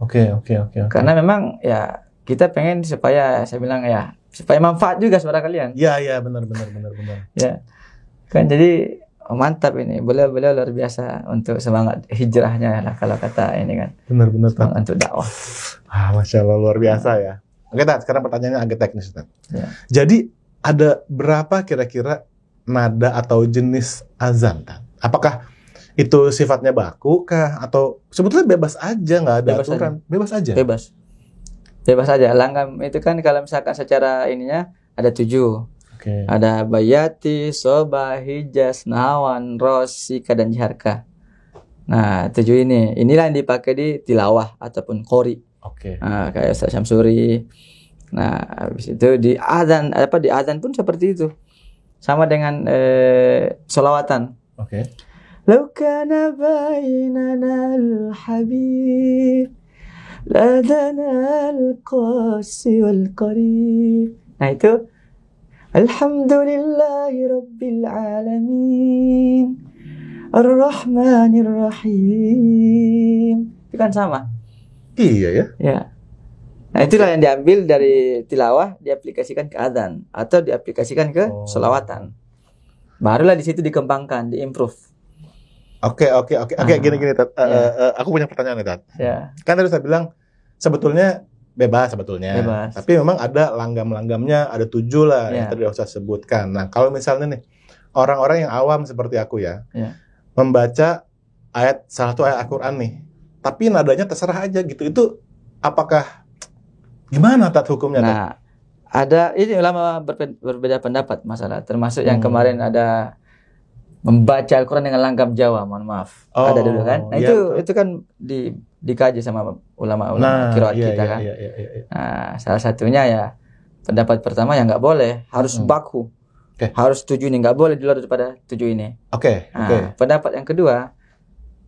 Speaker 2: Oke.
Speaker 1: Karena memang ya kita pengen supaya saya bilang ya supaya manfaat juga suara kalian.
Speaker 2: Iya, benar.
Speaker 1: Ya. Kan jadi mantap ini. Beliau luar biasa untuk semangat hijrahnya lah kalau kata ini kan.
Speaker 2: Benar.
Speaker 1: Untuk dakwah.
Speaker 2: Masya Allah, luar biasa ya. Oke, Tat, sekarang pertanyaannya agak teknis, Tat.
Speaker 1: Ya.
Speaker 2: Jadi ada berapa kira-kira nada atau jenis azan, Tat? Apakah Itu sifatnya baku kah atau sebetulnya bebas aja, nggak ada
Speaker 1: Bebas
Speaker 2: aturan? Bebas aja.
Speaker 1: Bebas aja. Langgam itu kan kalau misalkan secara ininya ada 7.
Speaker 2: Oke.
Speaker 1: Ada bayati, soba, hijaz, nawan, ros, sika, dan jiharka. Nah 7 inilah yang dipakai di tilawah ataupun qori.
Speaker 2: Oke.
Speaker 1: Nah, kayak Ustaz Syamsuri. Nah habis itu di adzan pun seperti itu. Sama dengan sholawatan.
Speaker 2: Oke.
Speaker 1: Lau kana bainana al-habib ladana al-qasi wal-qarib. Nah itu Alhamdulillahi Rabbil Alamin Ar-Rahmanir Rahim. Itu kan sama.
Speaker 2: Iya ya.
Speaker 1: Ya. Nah itulah yang diambil dari tilawah, diaplikasikan ke adzan atau diaplikasikan ke sholawatan. Barulah di situ dikembangkan, diimprove.
Speaker 2: Oke, gini. Aku punya pertanyaan nih, Tat.
Speaker 1: Ya.
Speaker 2: Kan tadi saya bilang sebetulnya bebas. Tapi memang ada langgam-langgamnya, ada 7 lah yang tadi Ustaz sebutkan. Nah, kalau misalnya nih orang-orang yang awam seperti aku ya, membaca salah satu ayat Al-Qur'an nih, tapi nadanya terserah aja gitu. Itu apakah gimana Tat hukumnya?
Speaker 1: Nah, ada ini ulama berbeda pendapat masalah, termasuk yang kemarin ada membaca Al-Quran dengan langgam Jawa, mohon maaf. Ada dulu kan? Nah, itu kan dikaji sama ulama-ulama qiraat kita kan. Iya. Nah, salah satunya ya pendapat pertama ya nggak boleh, harus baku. Harus 7 ini, nggak boleh di luar daripada 7 ini. Oke. Pendapat yang kedua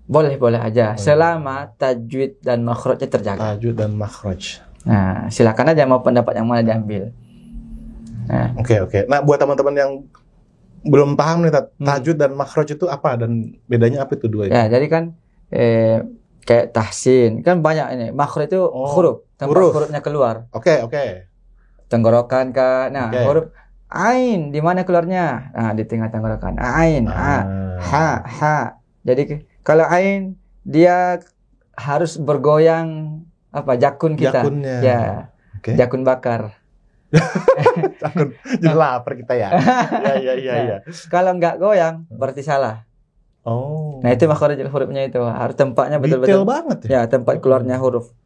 Speaker 1: boleh aja selama tajwid dan makhrajnya terjaga.
Speaker 2: Tajwid dan makhraj.
Speaker 1: Nah, silakan aja mau pendapat yang mana diambil. Nah.
Speaker 2: Oke. Nah, buat teman-teman yang belum paham nih, tajwid dan makhraj itu apa dan bedanya apa itu dua itu?
Speaker 1: Ya, jadi kan kayak tahsin kan banyak ini. Makhraj itu huruf, tempat hurufnya keluar.
Speaker 2: Oke.
Speaker 1: Tenggorokan kah? Nah, huruf ain di mana keluarnya? Nah, di tengah tenggorokan. Ain, ha. Jadi kalau ain dia harus bergoyang jakun kita.
Speaker 2: Jakunnya.
Speaker 1: Ya. Jakun bakar.
Speaker 2: Jadi lapar kita ya. Iya.
Speaker 1: Kalau nggak goyang berarti salah. Nah itu makhrajul hurufnya itu harus tempatnya betul-betul.
Speaker 2: Detail banget ya.
Speaker 1: Ya tempat keluarnya huruf.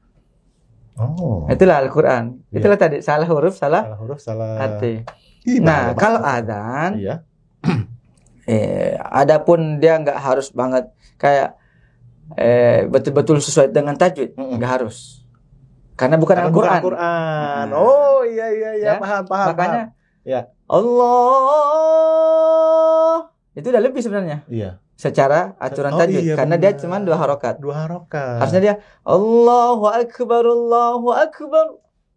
Speaker 1: Itulah Al-Quran. Itulah tadi salah huruf salah arti. Nah kalau adzan, adapun dia nggak harus banget kayak betul-betul sesuai dengan tajwid, nggak harus. Karena bukan Al-Quran.
Speaker 2: Oh iya, paham.
Speaker 1: Makanya Allah itu udah lebih sebenarnya.
Speaker 2: Iya.
Speaker 1: Secara aturan tajwid, karena dia cuma 2 harokat. Harusnya dia Allahu Akbar.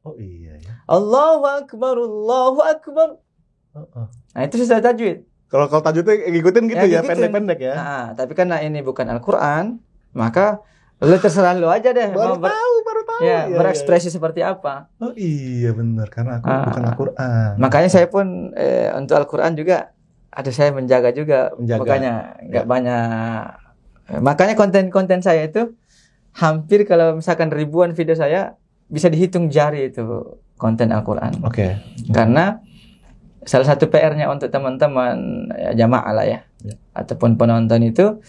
Speaker 2: Oh iya ya.
Speaker 1: Allahu Akbar. Nah itu sesuai tajwid.
Speaker 2: Kalau tajwidnya ngikutin gitu ya, pendek-pendek ya.
Speaker 1: Nah, tapi karena ini bukan Al-Quran, maka lu terserah lu aja deh.
Speaker 2: Baru tahu.
Speaker 1: Ya, berekspresi seperti apa.
Speaker 2: Oh iya benar, karena aku bukan Al-Quran.
Speaker 1: Makanya saya pun untuk Al-Quran juga saya menjaga juga. Makanya nggak banyak. Makanya konten-konten saya itu hampir kalau misalkan ribuan video saya bisa dihitung jari itu konten Al-Quran. Karena salah satu PR-nya untuk teman-teman jamaah lah ya, ataupun penonton itu,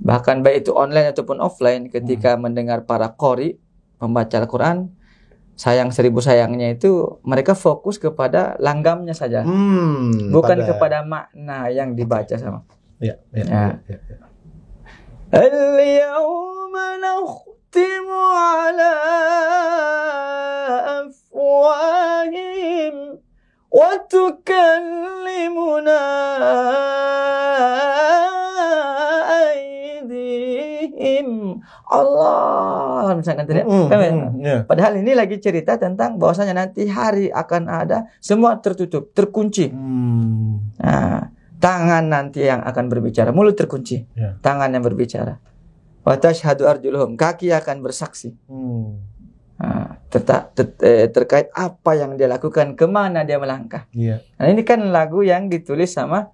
Speaker 1: bahkan baik itu online ataupun offline, ketika mendengar para qori membaca Al-Quran, sayang 1000 sayangnya itu mereka fokus kepada langgamnya saja, bukan kepada makna yang dibaca sama. Al-yawma nakhtimu ala afwahihim wa tukallimuna aydihim. Allah misalkan tadi. Padahal ini lagi cerita tentang bahwasanya nanti hari akan ada semua tertutup, terkunci. Nah, tangan nanti yang akan berbicara, mulut terkunci. Tangan yang berbicara. Wa tashhadu arjuluhum, kaki akan bersaksi. Nah, terkait apa yang dia lakukan, kemana dia melangkah. Nah, ini kan lagu yang ditulis sama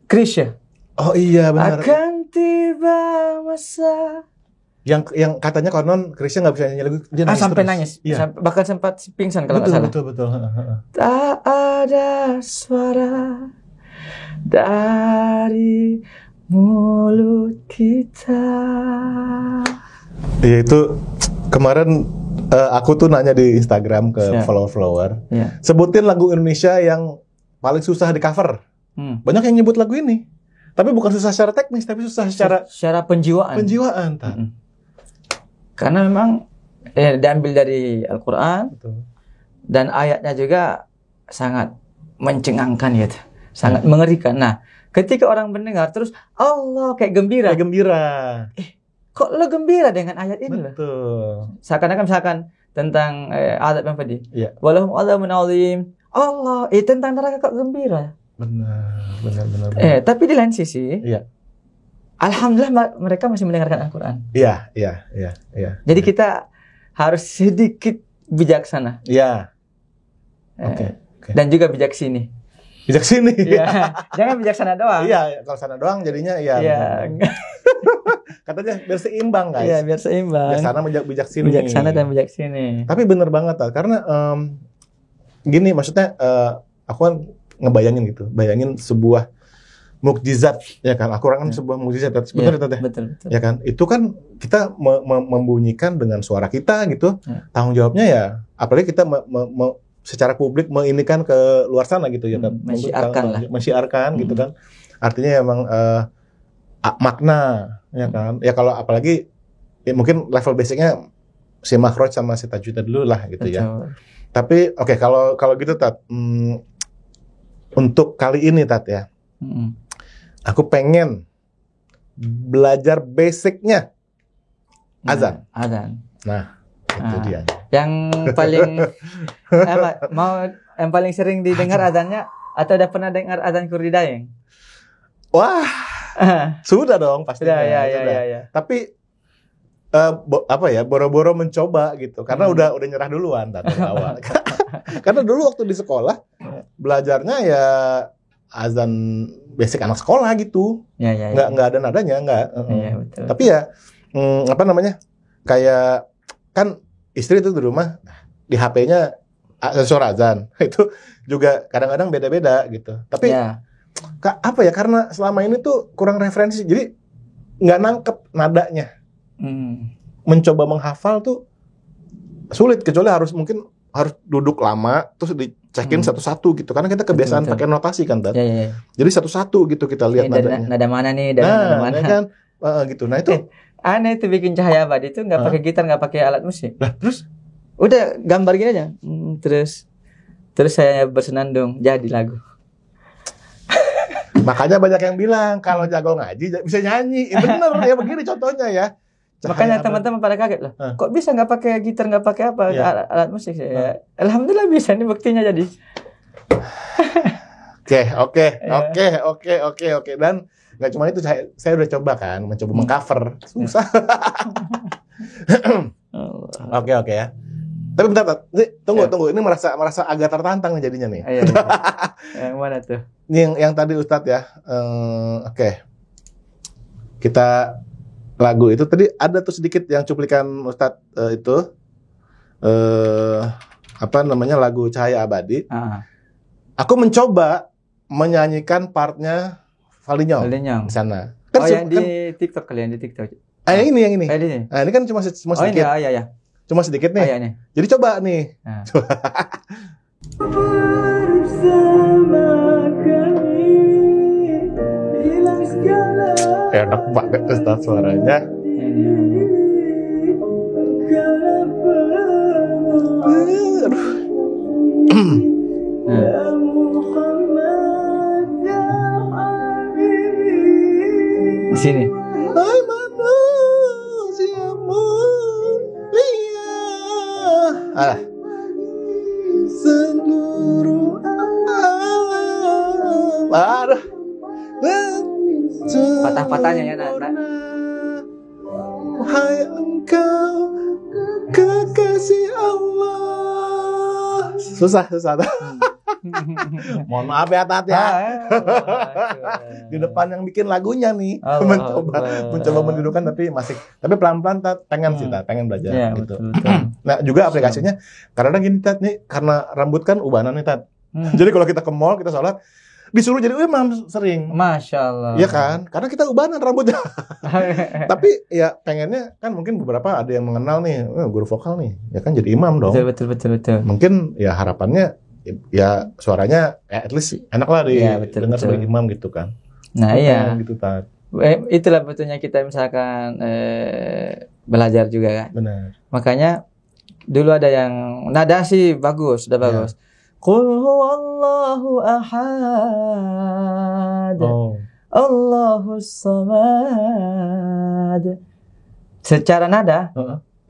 Speaker 1: Chrisye.
Speaker 2: Oh iya benar.
Speaker 1: Akan tiba masa.
Speaker 2: Yang katanya konon Chrisye nggak bisa nyanyi lagu, dia nangis
Speaker 1: sampai
Speaker 2: terus.
Speaker 1: nangis, bahkan sempat pingsan kalau nggak salah.
Speaker 2: Betul.
Speaker 1: Tak ada suara dari mulut kita.
Speaker 2: Iya itu kemarin aku tuh nanya di Instagram ke follower-follower, sebutin lagu Indonesia yang paling susah di cover. Banyak yang nyebut lagu ini, tapi bukan susah secara teknis, tapi susah secara
Speaker 1: penjiwaan.
Speaker 2: Penjiwaan,
Speaker 1: karena memang diambil dari Al-Quran, dan ayatnya juga sangat mencengangkan gitu, sangat mengerikan. Nah, ketika orang mendengar terus Allah kayak gembira. Kok lo gembira dengan ayat ini?
Speaker 2: Betul.
Speaker 1: Seakan-akan misalkan tentang azab yang tadi. Walahum adzabun azim. Allah, tentang neraka kok gembira.
Speaker 2: Benar.
Speaker 1: Tapi di lain sisi, alhamdulillah mereka masih mendengarkan Al-Quran.
Speaker 2: Iya.
Speaker 1: Jadi kita harus sedikit bijaksana.
Speaker 2: Iya. Oke.
Speaker 1: Dan juga bijaksini. Jangan bijaksana doang.
Speaker 2: Iya, kalau sana doang jadinya katanya biar seimbang, guys.
Speaker 1: Iya, biar seimbang.
Speaker 2: Bijaksana bijaksini.
Speaker 1: Bijaksana dan bijaksini.
Speaker 2: Tapi bener banget karena gini maksudnya aku kan bayangin sebuah mukjizat, ya kan? Al-Quran kan sebuah mukjizat, betul. Ya kan? Itu kan kita membunyikan dengan suara kita gitu. Tanggung jawabnya ya, apalagi kita secara publik menginikan ke luar sana gitu ya kan. Mensiarkan gitu kan. Artinya emang makna, ya kan. Ya kalau apalagi mungkin level basicnya si makhraj sama si tajwidnya dulu lah gitu. Betul. Ya. Tapi oke, kalau gitu Tat, untuk kali ini Tat ya. Aku pengen belajar basicnya azan. Nah, itu dia.
Speaker 1: Yang paling yang paling sering didengar azannya, atau udah pernah dengar azan Kurdi Daeng?
Speaker 2: Wah, sudah dong pastinya.
Speaker 1: Ya.
Speaker 2: Tapi boro-boro mencoba gitu, karena udah nyerah duluan dari awal. Karena dulu waktu di sekolah belajarnya ya azan basic anak sekolah gitu, nggak ada nadanya, nggak.
Speaker 1: Betul.
Speaker 2: Tapi ya kayak kan istri itu di rumah di HP-nya suara azan itu juga kadang-kadang beda-beda gitu. Tapi karena selama ini tuh kurang referensi, jadi nggak nangkep nadanya. Mencoba menghafal tuh sulit, kecuali harus duduk lama terus dicekin satu-satu gitu, karena kita kebiasaan pakai notasi kan, Tat. Jadi satu-satu gitu kita lihat nadanya.
Speaker 1: Nada mana nih, nada mana
Speaker 2: kan, gitu. Nah itu
Speaker 1: aneh, itu bikin Cahaya Abadi itu nggak pakai gitar, nggak pakai alat musik.
Speaker 2: Lah terus
Speaker 1: udah gambar gini aja, terus saya bersenandung jadi lagu.
Speaker 2: Makanya banyak yang bilang kalau jago ngaji bisa nyanyi. Bener ya, begini contohnya ya.
Speaker 1: Makanya teman-teman pada kaget loh. Kok bisa nggak pakai gitar, nggak pakai apa alat musik? Ya, alhamdulillah bisa, ini buktinya jadi.
Speaker 2: Oke. Dan nggak cuma itu, saya udah coba kan, mencoba mengcover, susah. Oke ya. Tapi bentar, tunggu. Ini merasa agak tertantang nih jadinya nih.
Speaker 1: Yang mana tuh?
Speaker 2: Yang tadi Ustadz ya. Oke. Kita lagu itu tadi ada tuh sedikit yang cuplikan Ustadz itu lagu Cahaya Abadi. Aku mencoba menyanyikan partnya Valinyong di sana.
Speaker 1: Kan di TikTok kalian, di TikTok.
Speaker 2: Yang ini. Nah, ini kan cuma sedikit.
Speaker 1: Iya.
Speaker 2: Cuma sedikit nih.
Speaker 1: Ini.
Speaker 2: Jadi coba nih. Enak banget Ustaz suaranya.
Speaker 1: Di sini.
Speaker 2: Seluruh alam.
Speaker 1: Patah-patahnya ya, Nak.
Speaker 2: Hai engkau kekasih Allah. Susah. Mohon maaf ya Tat ya. Di depan yang bikin lagunya nih, mencoba mendudukkan tapi pelan-pelan Tat, pengen belajar gitu. Betul. Nah juga aplikasinya karena gini Tat nih, karena rambut kan ubanan nih Tat. Jadi kalau kita ke mall, kita sholat, disuruh jadi imam sering.
Speaker 1: Masya Allah.
Speaker 2: Iya kan? Karena kita ubanan rambutnya. Tapi ya pengennya kan mungkin beberapa ada yang mengenal nih, guru vokal nih, ya kan jadi imam dong.
Speaker 1: Betul.
Speaker 2: Mungkin ya harapannya ya suaranya at least enak lah dengar sebagai imam gitu kan.
Speaker 1: Nah iya.
Speaker 2: Gitu Tat.
Speaker 1: Itulah betulnya kita misalkan belajar juga kan.
Speaker 2: Benar.
Speaker 1: Makanya dulu ada yang nada sih bagus, sudah bagus. Qul huwallahu ahad. Allahus samad. Secara nada,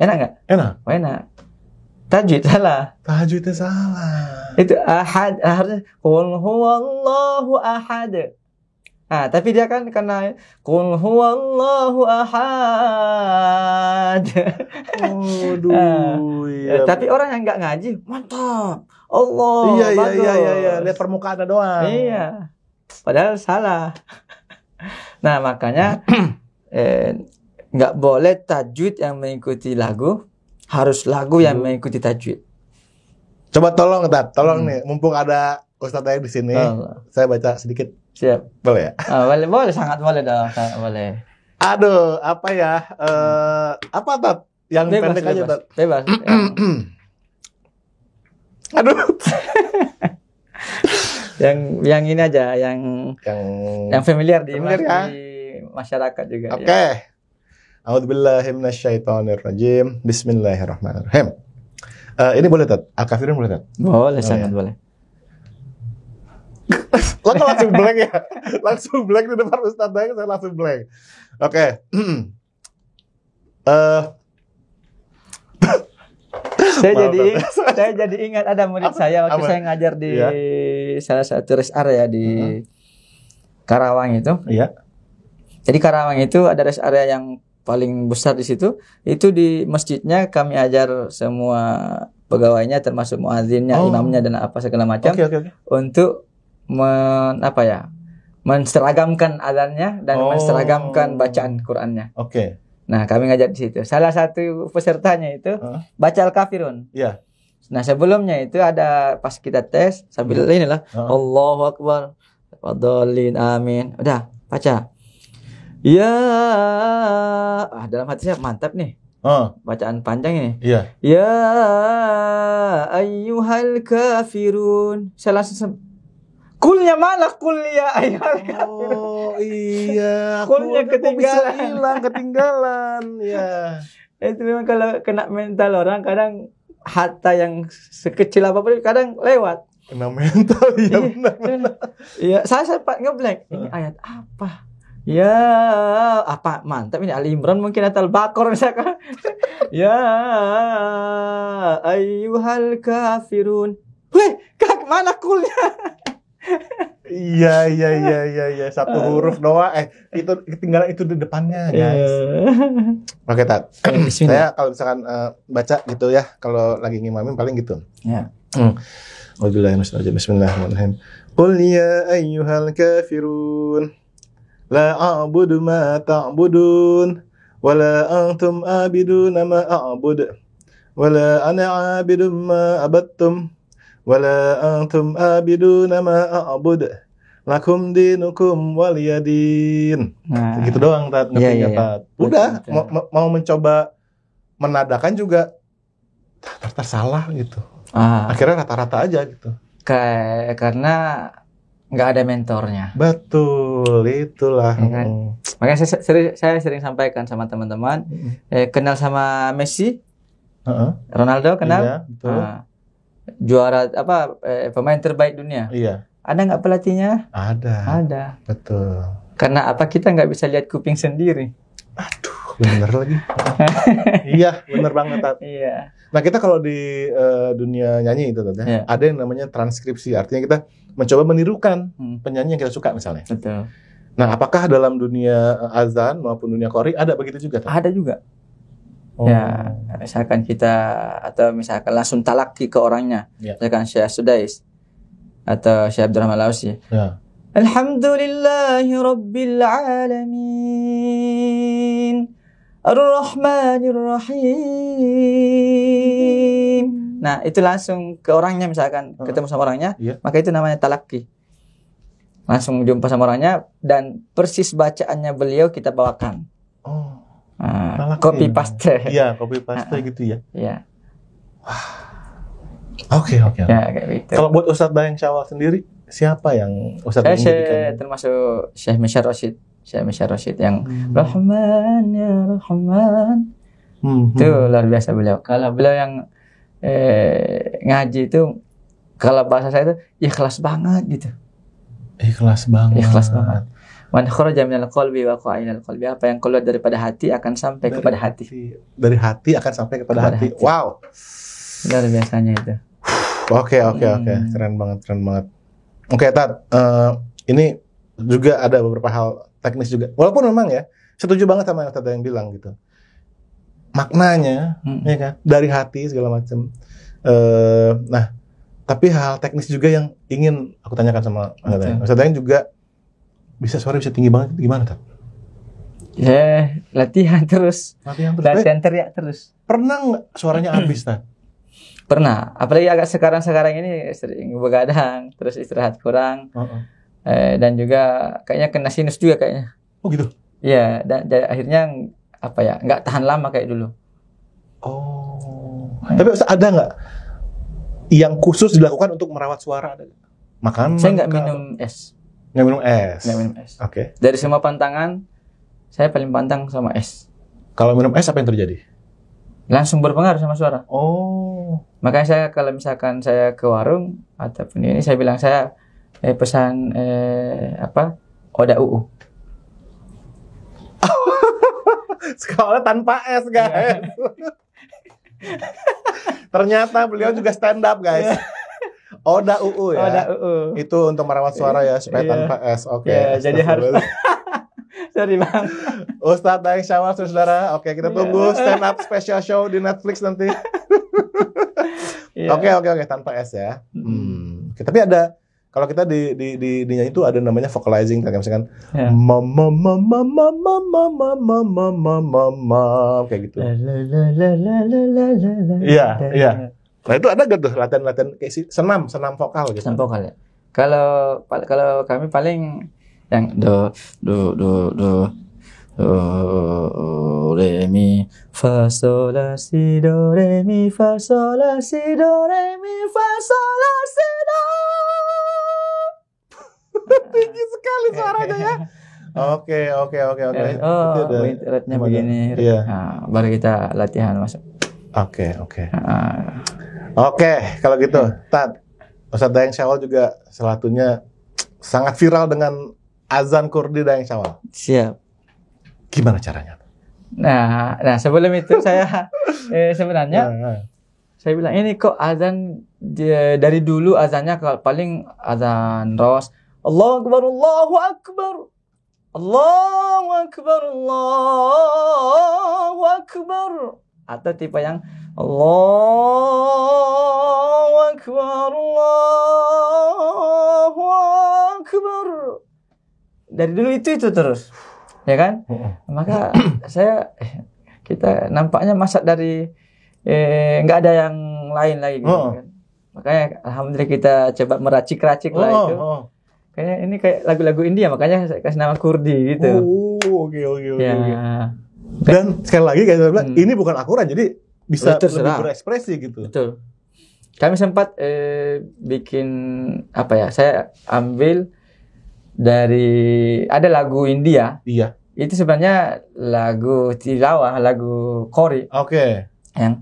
Speaker 1: enak nggak?
Speaker 2: Enak.
Speaker 1: Oh, enak. Tajwid salah.
Speaker 2: Tajwidnya salah.
Speaker 1: Itu ahad harusnya qul huwallahu ahad. Ah, tapi dia kan karena qul huwallahu ahad. Iya. Tapi orang yang nggak ngaji, mantap. Allah.
Speaker 2: Iya. Lihat permukaannya doang.
Speaker 1: Iya. Padahal salah. Nah, makanya nggak boleh tajwid yang mengikuti lagu, harus lagu yang mengikuti tajwid.
Speaker 2: Coba tolong nih, mumpung ada Ustadz Daeng di sini, saya baca sedikit.
Speaker 1: Siap.
Speaker 2: Boleh ya?
Speaker 1: Boleh, sangat boleh dong, sangat boleh.
Speaker 2: Aduh, apa ya? Apa Tat? Yang bebas, pendek aja Tat.
Speaker 1: Bebas.
Speaker 2: Aduh.
Speaker 1: yang ini aja, yang familiar di masyarakat juga.
Speaker 2: Oke. A'udzubillahi minasyaitonirrajim. Bismillahirrahmanirrahim. Ini boleh Tat? Al-Kafirun boleh Tat?
Speaker 1: Boleh, sangat boleh.
Speaker 2: Langsung blank ya? Langsung blank di depan Ustadz Daeng, saya langsung blank. Oke.
Speaker 1: Saya jadi ingat ada murid saya waktu saya ngajar di salah satu rest area di Karawang itu.
Speaker 2: Iya.
Speaker 1: Jadi Karawang itu ada rest area yang paling besar di situ. Itu di masjidnya kami ajar semua pegawainya termasuk muadzinnya, imamnya dan apa segala macam.
Speaker 2: Okay.
Speaker 1: Untuk menseragamkan azannya dan menseragamkan bacaan Qur'annya.
Speaker 2: Oke.
Speaker 1: Nah, kami ngajar di situ. Salah satu pesertanya itu baca Al-Kafirun.
Speaker 2: Iya.
Speaker 1: Nah, sebelumnya itu ada pas kita tes sambil inilah Allahu Akbar. Fadhalin amin. Udah, baca. Ya, dalam hati saya mantap nih. Bacaan panjang ini.
Speaker 2: Iya.
Speaker 1: Ya ayyuhal kafirun. Saya langsung kulnya mana? Kul ya ayyuhal kafirun.
Speaker 2: Oh iya.
Speaker 1: Kulnya
Speaker 2: ketinggalan. Ya.
Speaker 1: Itu memang kalau kena mental orang kadang hatta yang sekecil apapun kadang lewat.
Speaker 2: Kena mental ya benar.
Speaker 1: Iya, saya sempat ngeblank. Ini ayat apa? Ya, apa mantap ini Ali Imran mungkin atau Al-Baqarah misalkan. Ya ayyuhal kafirun. Weh, mana kulnya?
Speaker 2: Iya. Satu huruf doang. Itu ketinggalan itu di depannya, guys. Oke, Tat. Saya kalau misalkan baca gitu ya, kalau lagi ngimamin paling gitu.
Speaker 1: Ya.
Speaker 2: Bismillahirrahmanirrahim. Qul ya ayyuhal kafirun. La a'budu ma ta'budun wa la antum a'biduna ma a'bud wa la ana 'abidun ma abattum wa la antum a'biduna ma a'bud lakum dinukum waliyadin. Nah, gitu doang Tat, ngertinya Tat. Udah mau mencoba menadakan juga salah gitu. Akhirnya rata-rata aja gitu.
Speaker 1: Karena nggak ada mentornya.
Speaker 2: Betul, itulah.
Speaker 1: Ya kan? Makanya saya sering sampaikan sama teman-teman, kenal sama Messi, Ronaldo kenal,
Speaker 2: iya, betul.
Speaker 1: Juara pemain terbaik dunia.
Speaker 2: Iya.
Speaker 1: Ada nggak pelatihnya?
Speaker 2: Ada. Betul.
Speaker 1: Karena apa kita nggak bisa lihat kuping sendiri?
Speaker 2: Aduh, bener lagi. Iya, bener banget Tat.
Speaker 1: Iya.
Speaker 2: Nah kita kalau di dunia nyanyi itu Tat, ada yang namanya transkripsi. Artinya kita mencoba menirukan penyanyi yang kita suka misalnya.
Speaker 1: Betul.
Speaker 2: Nah, apakah dalam dunia azan maupun dunia qori ada begitu juga?
Speaker 1: Ada juga. Ya, misalkan kita atau misalkan langsung talaki ke orangnya. Misalkan Syekh Sudais atau Syekh Abdurrahman Lausi.
Speaker 2: Ya.
Speaker 1: Alhamdulillahi Rabbil Alamin Ar-Rahmanir Rahim. Nah, itu langsung ke orangnya misalkan ketemu sama orangnya, maka itu namanya talaki. langsung jumpa sama orangnya dan persis bacaannya beliau kita bawakan.
Speaker 2: Oh.
Speaker 1: Copy paste.
Speaker 2: Iya, copy paste gitu ya.
Speaker 1: Iya.
Speaker 2: Oke.
Speaker 1: Ya, kayak gitu.
Speaker 2: Kalau buat Ustadz Daeng Syawal sendiri, siapa yang Ustadz
Speaker 1: saya termasuk Syekh Misyar Rasyid yang Rahman ya Rahman. Itu luar biasa beliau. Kalau beliau yang ngaji itu, kalau bahasa saya itu ikhlas banget gitu.
Speaker 2: Ikhlas banget.
Speaker 1: Man kharaja minal qalbi wa qa'a ilal qalbi. Apa yang keluar daripada hati akan sampai kepada hati.
Speaker 2: Dari hati akan sampai kepada hati. Wow.
Speaker 1: Luar biasanya itu.
Speaker 2: Oke. Keren banget. Oke, Tat. Ini juga ada beberapa hal teknis juga. Walaupun memang ya, setuju banget sama yang Tat yang bilang gitu. Maknanya, ya kan, dari hati segala macam. Nah, tapi hal teknis juga yang ingin aku tanyakan sama Ustadz Daeng juga, suara bisa tinggi banget, gimana Tat?
Speaker 1: Ya, latihan terus. Latihan teriak terus.
Speaker 2: Pernah nggak suaranya habis, Tat?
Speaker 1: Pernah, apalagi agak sekarang ini sering begadang, terus istirahat kurang, dan juga kayaknya kena sinus juga kayaknya.
Speaker 2: Oh gitu?
Speaker 1: Iya, dan akhirnya nggak tahan lama kayak dulu.
Speaker 2: Oh, tapi ada nggak yang khusus dilakukan untuk merawat suara? Makan?
Speaker 1: Saya nggak minum es.
Speaker 2: Nggak minum es?
Speaker 1: Nggak minum es.
Speaker 2: Oke.
Speaker 1: Dari semua pantangan, saya paling pantang sama es.
Speaker 2: Kalau minum es apa yang terjadi?
Speaker 1: Langsung berpengaruh sama suara.
Speaker 2: Oh.
Speaker 1: Makanya saya kalau misalkan saya ke warung ataupun ini saya bilang saya pesan Oda UU.
Speaker 2: Sekolah tanpa es, guys. Ternyata beliau juga stand up, guys. Oda UU ya.
Speaker 1: Oda UU.
Speaker 2: Itu untuk merawat suara ya supaya tanpa es. Oke.
Speaker 1: Jadi harus. Sorry Bang.
Speaker 2: Ustadz Daeng Syawal, saudara. Oke, kita tunggu stand up special show di Netflix nanti. Oke, tanpa es ya. Tapi ada, kalau kita di nyanyi itu ada namanya vocalizing, kayak misalkan kayak gitu. Iya. Nah itu ada gak tuh latihan kayak senam vokal gitu?
Speaker 1: Senam vokal ya. Kalau kami paling yang do re mi fa sol la si do re mi fa sol la si do re mi fa sol la si do.
Speaker 2: Tinggi sekali suaranya ya. Oke.
Speaker 1: Oh, internetnya begini.
Speaker 2: Iya.
Speaker 1: Nah, baru kita latihan masuk.
Speaker 2: Oke. Oke, kalau gitu, Tat, Ustadz Daeng Syawal juga salah satunya sangat viral dengan azan Kurdi Daeng Syawal.
Speaker 1: Siap.
Speaker 2: Gimana caranya?
Speaker 1: Nah sebelum itu saya sebenarnya saya bilang ini kok azan dari dulu azannya paling azan ros. Allahu Akbar, Allahu Akbar, Allahu Akbar, Allahu Akbar. Atau tipe yang Allahu Akbar, Allahu Akbar. Dari dulu itu terus, ya kan? Maka kita nampaknya masak dari nggak ada yang lain lagi gitu kan. Makanya alhamdulillah kita coba meracik-racik lah itu. Kayaknya ini kayak lagu-lagu India, makanya saya kasih nama Kurdi gitu.
Speaker 2: Oke. Ya. Dan sekali lagi kayak saya bilang, ini bukan Al-Quran, jadi bisa lebih berekspresi gitu.
Speaker 1: Betul. Kami sempat bikin saya ambil dari ada lagu India.
Speaker 2: Iya.
Speaker 1: Itu sebenarnya lagu tilawah, lagu Qori.
Speaker 2: Oke.
Speaker 1: Yang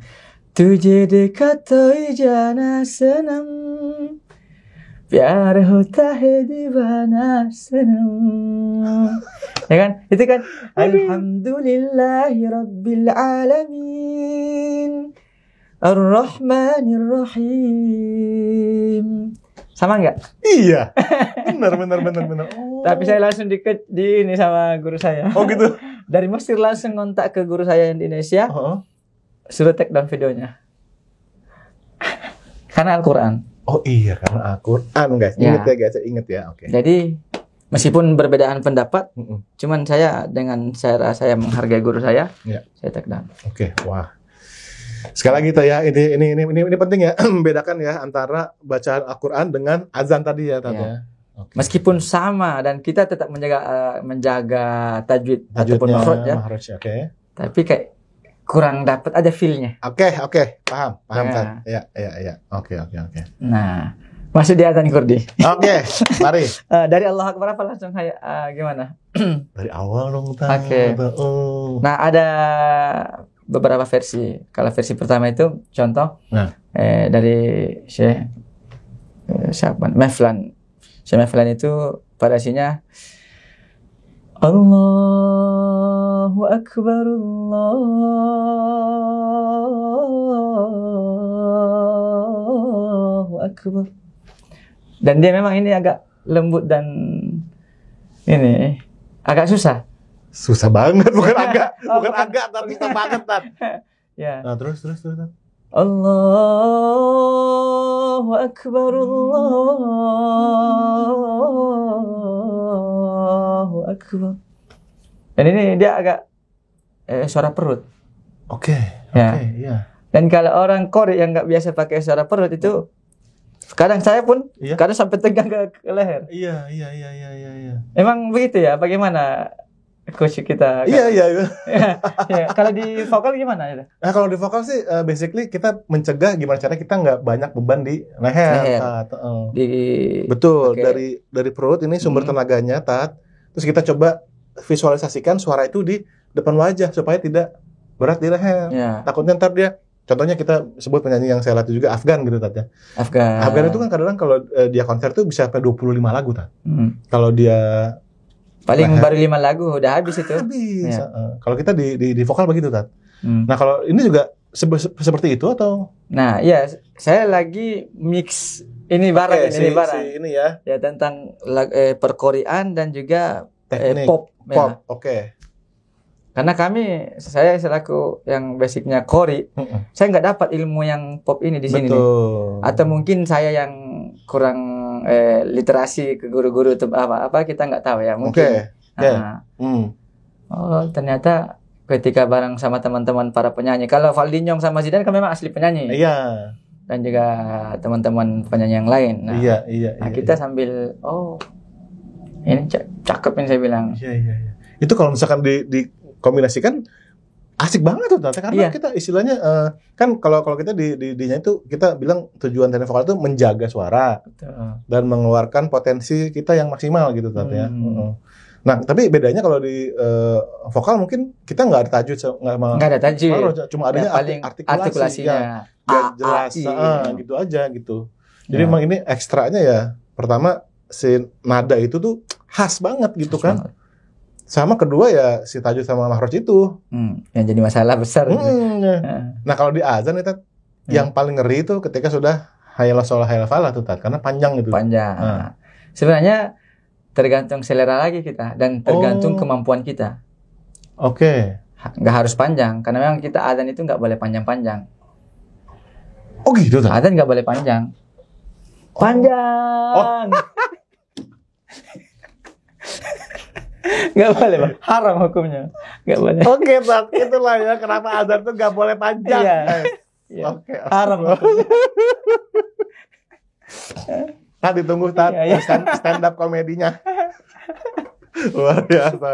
Speaker 1: Tujhe dekha toi jana sanam, pyar hota hai divana sanam. Ya kan? Itu kan Alhamdulillahi Rabbil Alamin Ar-Rahmanir Rahim. Sama enggak?
Speaker 2: Iya. Benar.
Speaker 1: Tapi saya langsung di ini sama guru saya.
Speaker 2: Oh gitu.
Speaker 1: Dari Mesir langsung ngontak ke guru saya yang di Indonesia. Suruh take down videonya. Karena Al-Quran.
Speaker 2: Oh iya, karena Al-Quran guys. Ingat ya guys, ingat ya. Oke.
Speaker 1: Jadi meskipun perbedaan pendapat, cuman saya dengan cara saya menghargai guru saya, saya take down.
Speaker 2: Oke, wah. Sekali lagi ya, ini penting ya, membedakan ya antara bacaan Al-Quran dengan azan tadi ya, Tante.
Speaker 1: Meskipun sama dan kita tetap menjaga tajwid ataupun makhraj ya. Tapi kayak kurang dapat ada feel-nya.
Speaker 2: Oke, paham kan? Ya. Oke.
Speaker 1: Nah, masih di adzan Kurdi.
Speaker 2: Oke, mari.
Speaker 1: Dari Allah Akbar apa langsung gimana?
Speaker 2: Dari awal dong.
Speaker 1: Oke. Nah, ada beberapa versi. Kalau versi pertama itu contoh dari Syekh Meflan. Syekh Meflan itu parasinya Allahu Akbar Allahu Akbar. Dan dia memang ini agak lembut dan ini agak susah.
Speaker 2: Susah banget, bukan agak, tapi susah banget, Tat.
Speaker 1: Ya.
Speaker 2: Nah, terus.
Speaker 1: Allahu Akbar Allahu Akbar. Dan ini dia agak suara perut.
Speaker 2: Oke.
Speaker 1: Dan kalau orang Qori yang nggak biasa pakai suara perut itu, kadang saya pun kadang sampai tegang ke leher.
Speaker 2: Iya.
Speaker 1: Emang begitu ya? Bagaimana coach kita?
Speaker 2: Iya.
Speaker 1: Ya. Kalau di vokal gimana ya?
Speaker 2: Nah, kalau di vokal sih basically kita mencegah gimana caranya kita nggak banyak beban di leher. Betul. Dari perut ini sumber tenaganya, Tat. Terus kita coba visualisasikan suara itu di depan wajah supaya tidak berat di leher. Takutnya ntar dia, contohnya kita sebut penyanyi yang saya latih juga Afgan gitu, Tat ya. Afgan itu kan kadang kalau dia konser tuh bisa sampai 25 lagu, Tat. Kalau dia
Speaker 1: paling baru 5 lagu udah habis itu.
Speaker 2: Habis. Kalau kita di vokal begitu, Tat. Nah, kalau ini juga seperti itu atau?
Speaker 1: Nah, iya, saya lagi mix ini barang
Speaker 2: ini ya.
Speaker 1: Ya tentang perkorian dan juga
Speaker 2: teknik
Speaker 1: pop.
Speaker 2: Oke.
Speaker 1: Karena saya selaku yang basicnya Kori, saya nggak dapat ilmu yang pop ini di sini nih. Atau mungkin saya yang kurang literasi ke guru-guru atau apa kita nggak tahu ya mungkin. Oh, ternyata ketika bareng sama teman-teman para penyanyi, kalau Valdinyong sama Zidane kan memang asli penyanyi.
Speaker 2: Iya.
Speaker 1: Dan juga teman-teman penyanyi yang lain. Nah,
Speaker 2: iya.
Speaker 1: Kita sambil ini cakep ini saya bilang.
Speaker 2: Iya. Itu kalau misalkan dikombinasikan asik banget tuh, karena kita istilahnya kan kalau kita di nyanyi itu kita bilang tujuan teknik vokal itu menjaga suara. Betul. Dan mengeluarkan potensi kita yang maksimal gitu, Tat ya. Nah, tapi bedanya kalau di vokal mungkin kita nggak ada tajwid, nggak ada tajwid, cuma adanya artikulasinya jelas, gitu aja gitu. Jadi memang ini ekstranya ya, pertama si nada itu tuh khas banget gitu kan. Banget. Sama kedua ya si tajwid sama makhraj itu
Speaker 1: yang jadi masalah besar.
Speaker 2: Nah, kalau di azan itu yang paling ngeri itu ketika sudah hayal sholah hayal falah tuh, Tat, karena panjang gitu.
Speaker 1: Panjang. Sebenarnya tergantung selera lagi kita dan tergantung kemampuan kita.
Speaker 2: Oke.
Speaker 1: Nggak harus panjang karena memang kita azan itu nggak boleh panjang-panjang.
Speaker 2: Oh gitu, Tat.
Speaker 1: Azan nggak boleh panjang. Panjang. Nggak boleh, Bang. Haram hukumnya. Nggak boleh.
Speaker 2: Oke, Tat. Itulah ya kenapa azan tuh nggak boleh panjang.
Speaker 1: Iya.
Speaker 2: Oke.
Speaker 1: Haram.
Speaker 2: Tat, ditunggu, Tat. Stand up komedinya. Luar biasa.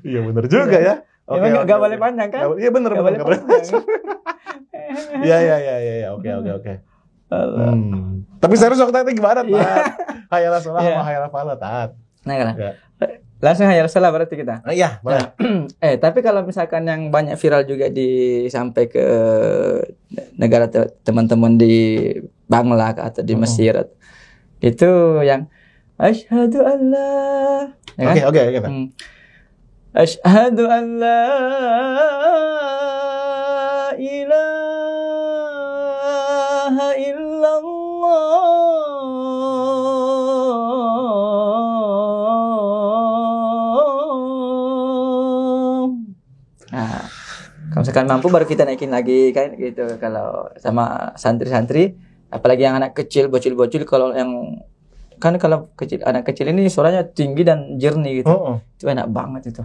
Speaker 2: Iya benar juga ya.
Speaker 1: Oke. Nggak boleh panjang kan?
Speaker 2: Iya benar. Nggak boleh panjang. Iya. Oke. Tapi serius waktu tadi gimana, Tat? Hayalah sholah sama hayalah falah, Tat.
Speaker 1: Nah, langsung hayal sholah berarti kita.
Speaker 2: Iya, boleh.
Speaker 1: Tapi kalau misalkan yang banyak viral juga sampai ke negara teman-teman di Bangla atau di Mesir, itu yang asyhadu alla.
Speaker 2: Oke.
Speaker 1: Asyhadu alla ilaha illallah. Kalau misalkan mampu baru kita naikin lagi kan gitu. Kalau sama santri-santri, apalagi yang anak kecil, bocil-bocil, kalau yang kan kalau anak kecil ini suaranya tinggi dan jernih gitu. Itu enak banget itu.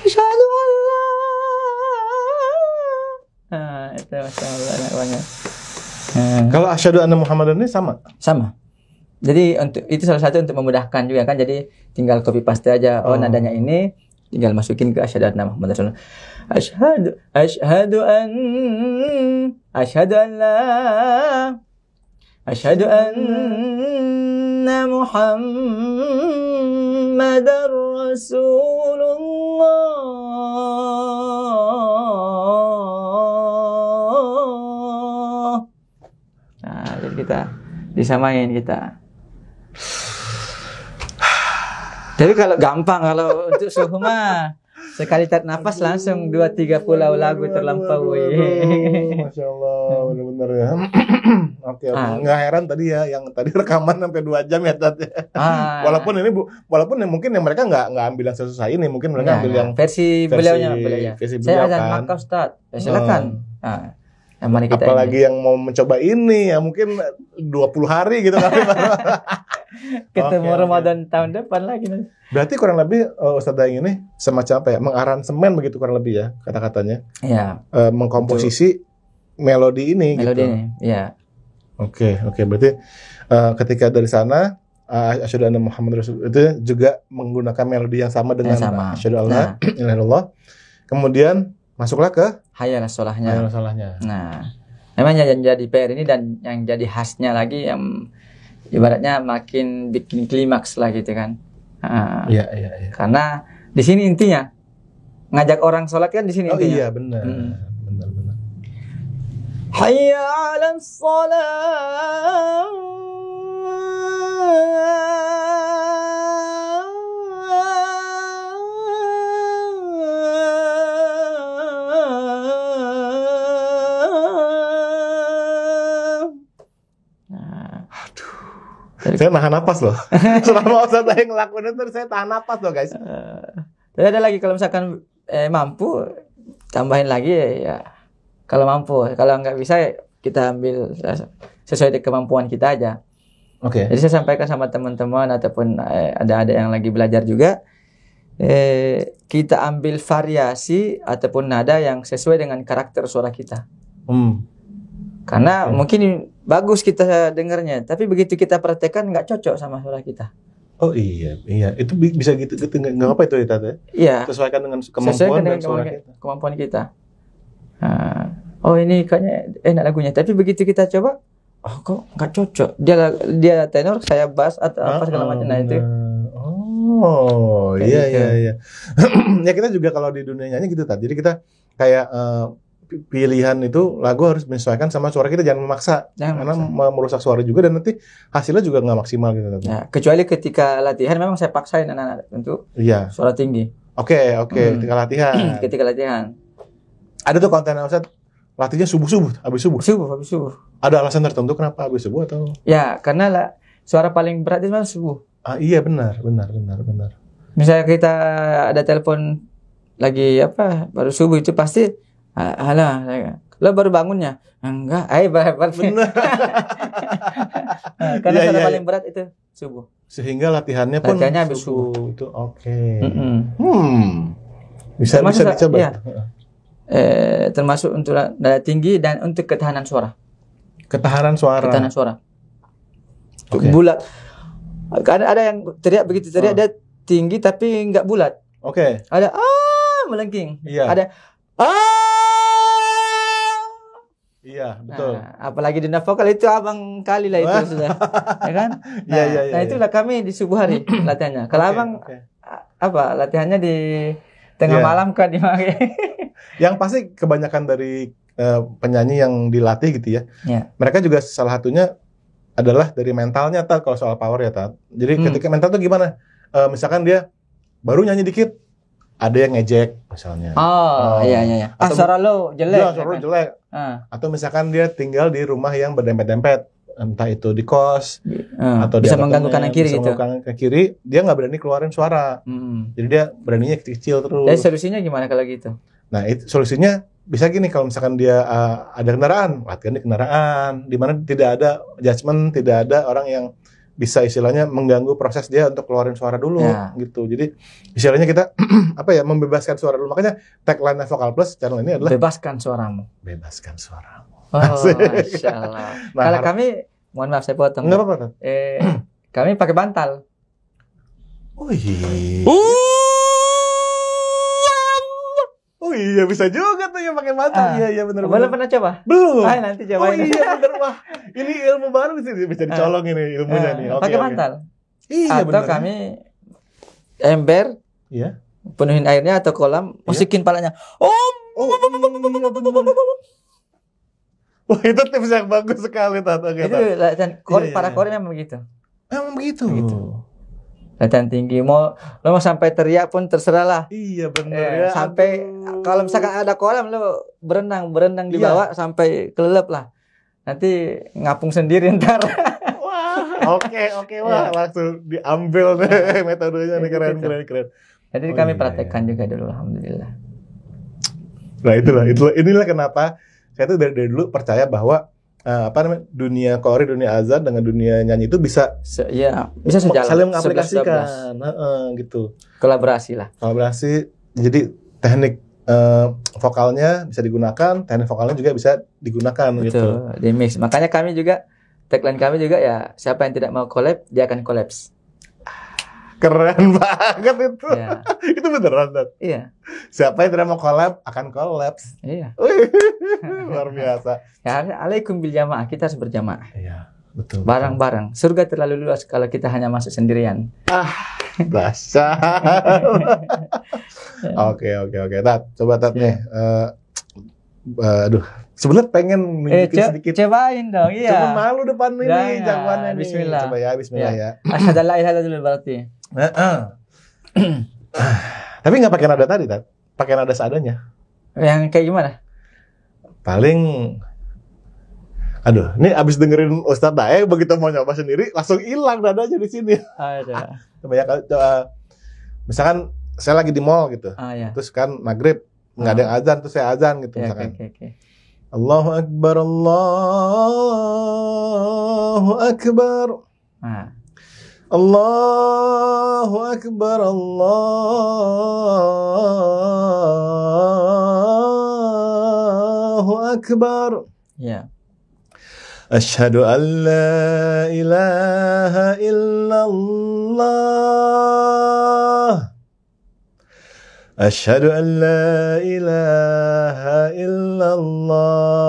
Speaker 1: Asyhadu alla. Itu masyaallah enak banget.
Speaker 2: Kalau asyhadu anna Muhammadan ini sama.
Speaker 1: Jadi untuk itu salah satu untuk memudahkan juga kan. Jadi tinggal copy paste aja. Oh, nadanya ini, tinggal masukin ke asyhadu anna Muhammadar Rasulullah. Asyhadu anna Muhammadar Rasulullah. Nah, jadi kita disamain kita. Tapi kalau gampang, kalau untuk suhu mah sekali tarik nafas langsung 2-3 pulau lagu terlampaui.
Speaker 2: Masya Allah, benar-benar ya. Oke, nggak heran tadi ya, yang tadi rekaman sampai 2 jam ya Tat. Walaupun ini walaupun mungkin yang mereka nggak ambil yang susah ini, mungkin mereka ambil yang
Speaker 1: versi beliaunya.
Speaker 2: Versi
Speaker 1: Saya
Speaker 2: beliau
Speaker 1: ada
Speaker 2: kan.
Speaker 1: maka Ustaz, silakan. Kita
Speaker 2: apalagi yang mau mencoba ini ya mungkin 20 hari gitu kan.
Speaker 1: Ketemu Ramadan tahun depan lagi.
Speaker 2: Berarti kurang lebih Ustaz Daeng ini semacam apa ya, mengaransemen begitu kurang lebih ya kata-katanya.
Speaker 1: Iya.
Speaker 2: Mengkomposisi melodi ini
Speaker 1: melodi
Speaker 2: gitu.
Speaker 1: Ini, iya.
Speaker 2: Oke, berarti ketika dari sana asyhadu anna Muhammadar Rasulullah itu juga menggunakan melodi yang sama dengan asyhadu alla ilaha illallah. Kemudian masuklah ke
Speaker 1: hayya ala sholahnya. Nah, memang yang jadi PR ini dan yang jadi khasnya lagi yang ibaratnya makin bikin klimaks lah gitu kan.
Speaker 2: Iya.
Speaker 1: Karena di sini intinya ngajak orang sholat kan di sini intinya.
Speaker 2: Iya benar. Benar.
Speaker 1: Hayya 'alas shalah.
Speaker 2: Saya nahan napas loh. Selama Ustaz Daeng ngelakuin itu saya tahan napas loh guys.
Speaker 1: Tapi ada lagi kalau misalkan mampu tambahin lagi ya. Kalau mampu, kalau nggak bisa kita ambil sesuai dengan kemampuan kita aja.
Speaker 2: Oke.
Speaker 1: Jadi saya sampaikan sama teman-teman ataupun ada yang lagi belajar juga, kita ambil variasi ataupun nada yang sesuai dengan karakter suara kita. Karena mungkin bagus kita dengarnya, tapi begitu kita praktekkan nggak cocok sama suara kita.
Speaker 2: Oh iya, itu bisa gitu nggak apa itu ya Tata?
Speaker 1: Iya.
Speaker 2: Sesuaikan dengan
Speaker 1: kemampuan kita. Oh ini kayaknya enak lagunya, tapi begitu kita coba, oh kok nggak cocok. Dia tenor, saya bass atau apa segala macam. Nah itu.
Speaker 2: Oh iya. Ya kita juga kalau di dunia nyanyi gitu Tata. Jadi kita kayak pilihan itu lagu harus menyesuaikan sama suara kita, jangan memaksa. Karena merusak suara juga dan nanti hasilnya juga nggak maksimal gitu.
Speaker 1: Ya, kecuali ketika latihan memang saya paksain anak-anak untuk suara tinggi.
Speaker 2: Oke. Ketika latihan.
Speaker 1: Ketika latihan.
Speaker 2: Ada tuh konten Ustaz latihnya habis subuh. Ada alasan tertentu kenapa habis subuh atau? Ya,
Speaker 1: karena suara paling berat itu memang subuh.
Speaker 2: Iya benar.
Speaker 1: Misalnya kita ada telepon lagi baru subuh itu pasti lo baru bangunnya? Enggak, benar. Karena suara paling berat itu subuh.
Speaker 2: Sehingga latihannya pun
Speaker 1: habis subuh.
Speaker 2: Itu oke. Bisa dicoba.
Speaker 1: Ya. Termasuk untuk nada tinggi dan untuk ketahanan suara.
Speaker 2: Ketahanan suara.
Speaker 1: Bulat. Ada yang teriak begitu teriak dia tinggi tapi enggak bulat.
Speaker 2: Oke.
Speaker 1: Ada melengking.
Speaker 2: Iya.
Speaker 1: Ada
Speaker 2: Iya, betul.
Speaker 1: Nah, apalagi di vokal itu abang kali lah itu sudah. Ya kan? Nah, itulah kami di subuh hari latihannya. Kalau abang latihannya di tengah malam kan dipakai.
Speaker 2: Yang pasti kebanyakan dari penyanyi yang dilatih gitu ya. Mereka juga salah satunya adalah dari mentalnya kalau soal power ya Tat. Jadi ketika mental tuh gimana? Misalkan dia baru nyanyi dikit, ada yang ngejek misalnya.
Speaker 1: Iya. Suara lo jelek.
Speaker 2: Suara jelek. Atau misalkan dia tinggal di rumah yang berdempet-dempet, entah itu di kos atau
Speaker 1: bisa mengganggu kanan kiri gitu.
Speaker 2: Kanan kiri, dia nggak berani keluarin suara. Jadi dia beraninya kecil terus.
Speaker 1: Jadi solusinya gimana kalau gitu?
Speaker 2: Nah, itu solusinya bisa gini, kalau misalkan dia ada kendaraan, latihan di kendaraan, di mana tidak ada judgement, tidak ada orang yang bisa istilahnya mengganggu proses dia untuk keluarin suara dulu gitu. Jadi istilahnya kita membebaskan suara dulu. Makanya tagline Vokal Plus channel ini adalah
Speaker 1: bebaskan suaramu.
Speaker 2: Bebaskan suaramu.
Speaker 1: Masya Allah. Nah, kalau kami, mohon maaf saya potong.
Speaker 2: Enggak apa-apa.
Speaker 1: Kami pakai bantal.
Speaker 2: Oh iya. Oh iya, bisa juga tuh yang pakai bantal. Iya benar.
Speaker 1: Belum pernah coba?
Speaker 2: Belum.
Speaker 1: Nanti cobain.
Speaker 2: Oh iya benar. Wah, ini ilmu baru bisa dicolong ini ilmunya nih.
Speaker 1: Pakai bantal.
Speaker 2: Iya
Speaker 1: atau
Speaker 2: benar.
Speaker 1: Kami ember.
Speaker 2: Iya.
Speaker 1: Penuhin airnya atau kolam, masukin palanya.
Speaker 2: Wah, itu tips yang bagus sekali, Tat.
Speaker 1: Itu latihan para kori memang begitu.
Speaker 2: Emang begitu.
Speaker 1: Latihan tinggi, lo mau sampai teriak pun terserah lah.
Speaker 2: Iya benar ya.
Speaker 1: Sampai kalau misalkan ada kolam lo berenang di bawah sampai kelelep lah. Nanti ngapung sendiri ntar.
Speaker 2: Wah, oke, wah langsung diambil deh metodenya nih, keren.
Speaker 1: Jadi kami praktekkan juga dulu, alhamdulillah.
Speaker 2: Nah inilah kenapa saya tuh dari dulu percaya bahwa dunia kori, dunia azan dengan dunia nyanyi itu bisa
Speaker 1: sejalan,
Speaker 2: saling mengaplikasikan, gitu.
Speaker 1: Kolaborasi.
Speaker 2: Jadi teknik vokalnya bisa digunakan, teknik vokalnya juga bisa digunakan. Betul, gitu.
Speaker 1: Di mix. Makanya kami juga tagline kami juga ya, siapa yang tidak mau collab dia akan collapse.
Speaker 2: Keren banget itu. Ya. Itu beneran, Tat?
Speaker 1: Iya.
Speaker 2: Siapa yang tidak mau collab akan collapse.
Speaker 1: Iya.
Speaker 2: Luar biasa.
Speaker 1: Ya, alaikum bil jamaah, kita harus berjamaah.
Speaker 2: Iya, betul.
Speaker 1: Bareng-bareng. Surga terlalu luas kalau kita hanya masuk sendirian.
Speaker 2: Dasar. Oke. Tat, coba Tat nih. Aduh, sebenarnya pengen nunjukin sedikit.
Speaker 1: Cobain dong, iya.
Speaker 2: Cuma malu depan ini jagoannya nih.
Speaker 1: Bismillah.
Speaker 2: Coba ya, bismillah ya.
Speaker 1: Asyhadu an la ilaha illallah berarti.
Speaker 2: Tapi nggak pakai nada tadi, Tat. Pakai nada seadanya.
Speaker 1: Yang kayak gimana?
Speaker 2: Paling, aduh, ini abis dengerin Ustadz Daeng begitu mau nyoba sendiri langsung hilang nadanya di sini. Coba ya, misalkan saya lagi di mall gitu, terus kan maghrib nggak ada yang azan, terus saya azan gitu misalkan.
Speaker 1: Okay.
Speaker 2: Allahu Akbar, Allahu Akbar. Allahu Akbar, Allahu Akbar.
Speaker 1: Ya.
Speaker 2: Asyhadu an la ilaha illallah. Asyhadu an la ilaha illallah.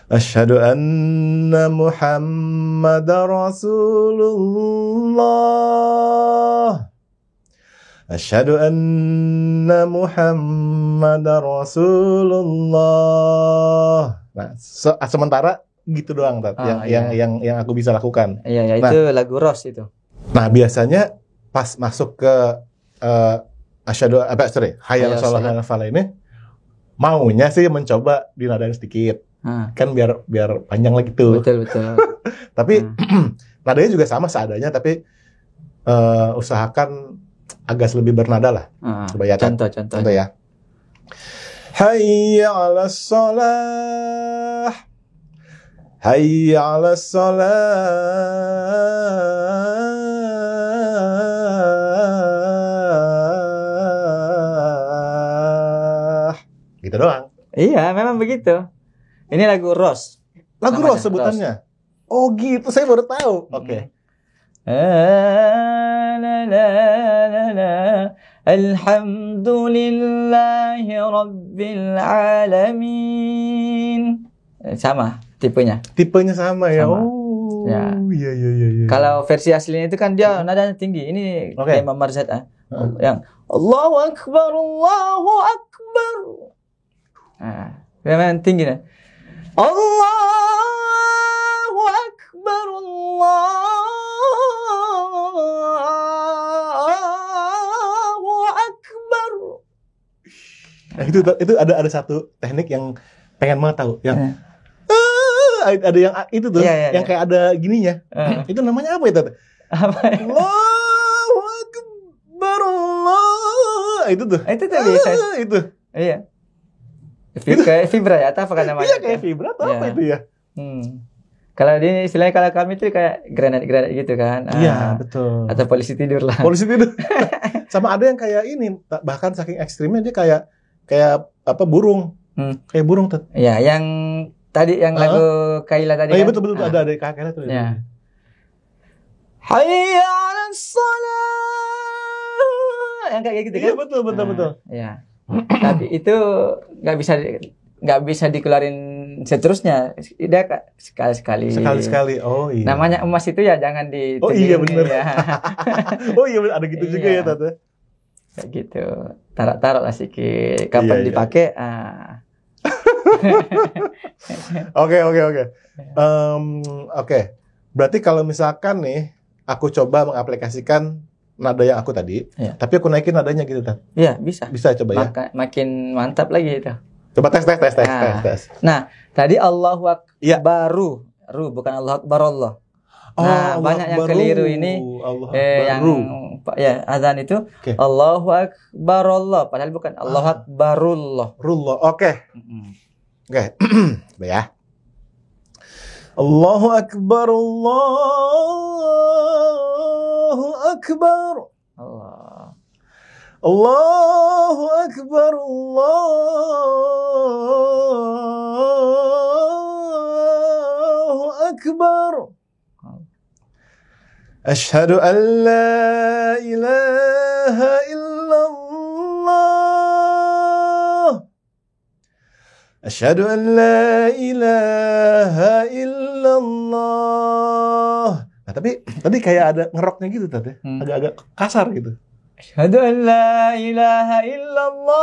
Speaker 2: Asyhadu anna Muhammadar Rasulullah. Asyhadu anna Muhammadar Rasulullah. Nah, sementara gitu doang, Tat, yang aku bisa lakukan.
Speaker 1: Iya, itu lagu Ros itu.
Speaker 2: Nah, biasanya pas masuk ke asyhadu hayya 'alas shalah ini maunya sih mencoba dinadain sedikit. Kan biar panjang lagi tuh.
Speaker 1: Betul.
Speaker 2: Tapi nadanya juga sama seadanya, tapi usahakan agak lebih bernada lah. Coba ya. Contoh ya. Hayya 'alas shalah. Hayya 'alas shalah. Gitu doang.
Speaker 1: Iya, memang begitu. Ini lagu Ros.
Speaker 2: Lagu Ros sebutannya. Ros. Oh gitu, saya baru tahu. Oke.
Speaker 1: Alhamdulillahi Rabbil Alamin. Sama tipenya.
Speaker 2: Tipenya sama ya.
Speaker 1: Sama.
Speaker 2: Oh.
Speaker 1: Ya.
Speaker 2: Iya.
Speaker 1: Kalau versi aslinya itu kan dia nadanya tinggi. Ini kayak Imam Marzat yang Allahu Akbar, Allahu Akbar. Memang tinggi nih. Allahu Akbar, Allahu Akbar.
Speaker 2: Nah, itu ada satu teknik yang pengen banget tahu, yang ada yang itu tuh, yang kayak ada gininya. Itu namanya apa itu?
Speaker 1: Apa?
Speaker 2: Allahu Akbar, Allah. Itu tuh.
Speaker 1: Itu tuh bisa.
Speaker 2: Itu.
Speaker 1: Iya. Kayak vibra ya, atau apa namanya?
Speaker 2: Iya, kayak vibra atau apa itu ya?
Speaker 1: Kalau di istilahnya kalau kami itu kayak granat gitu kan.
Speaker 2: Iya, betul.
Speaker 1: Atau polisi tidur lah.
Speaker 2: Polisi tidur. Sama ada yang kayak ini, bahkan saking ekstrimnya dia kayak apa burung. Kayak burung tuh.
Speaker 1: Iya, yang tadi yang lagu Kaila tadi.
Speaker 2: Iya, betul ada Kaila tuh.
Speaker 1: Ya. hayya 'alas shalah. Yang kayak gitu kan?
Speaker 2: Iya, betul.
Speaker 1: Ya. Tapi itu nggak bisa dikeluarin seterusnya. Dia sekali-sekali.
Speaker 2: Sekali-sekali. Oh iya.
Speaker 1: Namanya emas itu ya jangan di.
Speaker 2: Oh iya benar.
Speaker 1: Ya.
Speaker 2: Oh iya benar, ada gitu juga ya Tante.
Speaker 1: Kayak gitu. Taruh lah sedikit. Kapan dipakai?
Speaker 2: Oke. Oke. Berarti kalau misalkan nih aku coba mengaplikasikan nada yang aku tadi, tapi aku naikin nadanya gitu, Tan.
Speaker 1: Iya, bisa.
Speaker 2: Bisa coba ya.
Speaker 1: Makin mantap lagi itu.
Speaker 2: Coba tes.
Speaker 1: Nah, tadi Allahu Akbaru, bukan Allahu Akbar Allah. Nah, banyak yang keliru ini. Yang azan itu Allahu Akbar Allah, padahal bukan Allahu Akbarullah.
Speaker 2: Oke. Coba ya. Allahu Akbar, Allahu Akbar. Allahu Akbar, Allahu Akbar. Asyhadu an la ilaha illallah. Asyhadu an la ilaha illallah. Nah, tapi tadi kayak ada ngeroknya gitu tadi. Agak-agak kasar gitu.
Speaker 1: Asyhadu an la ilaha illallah.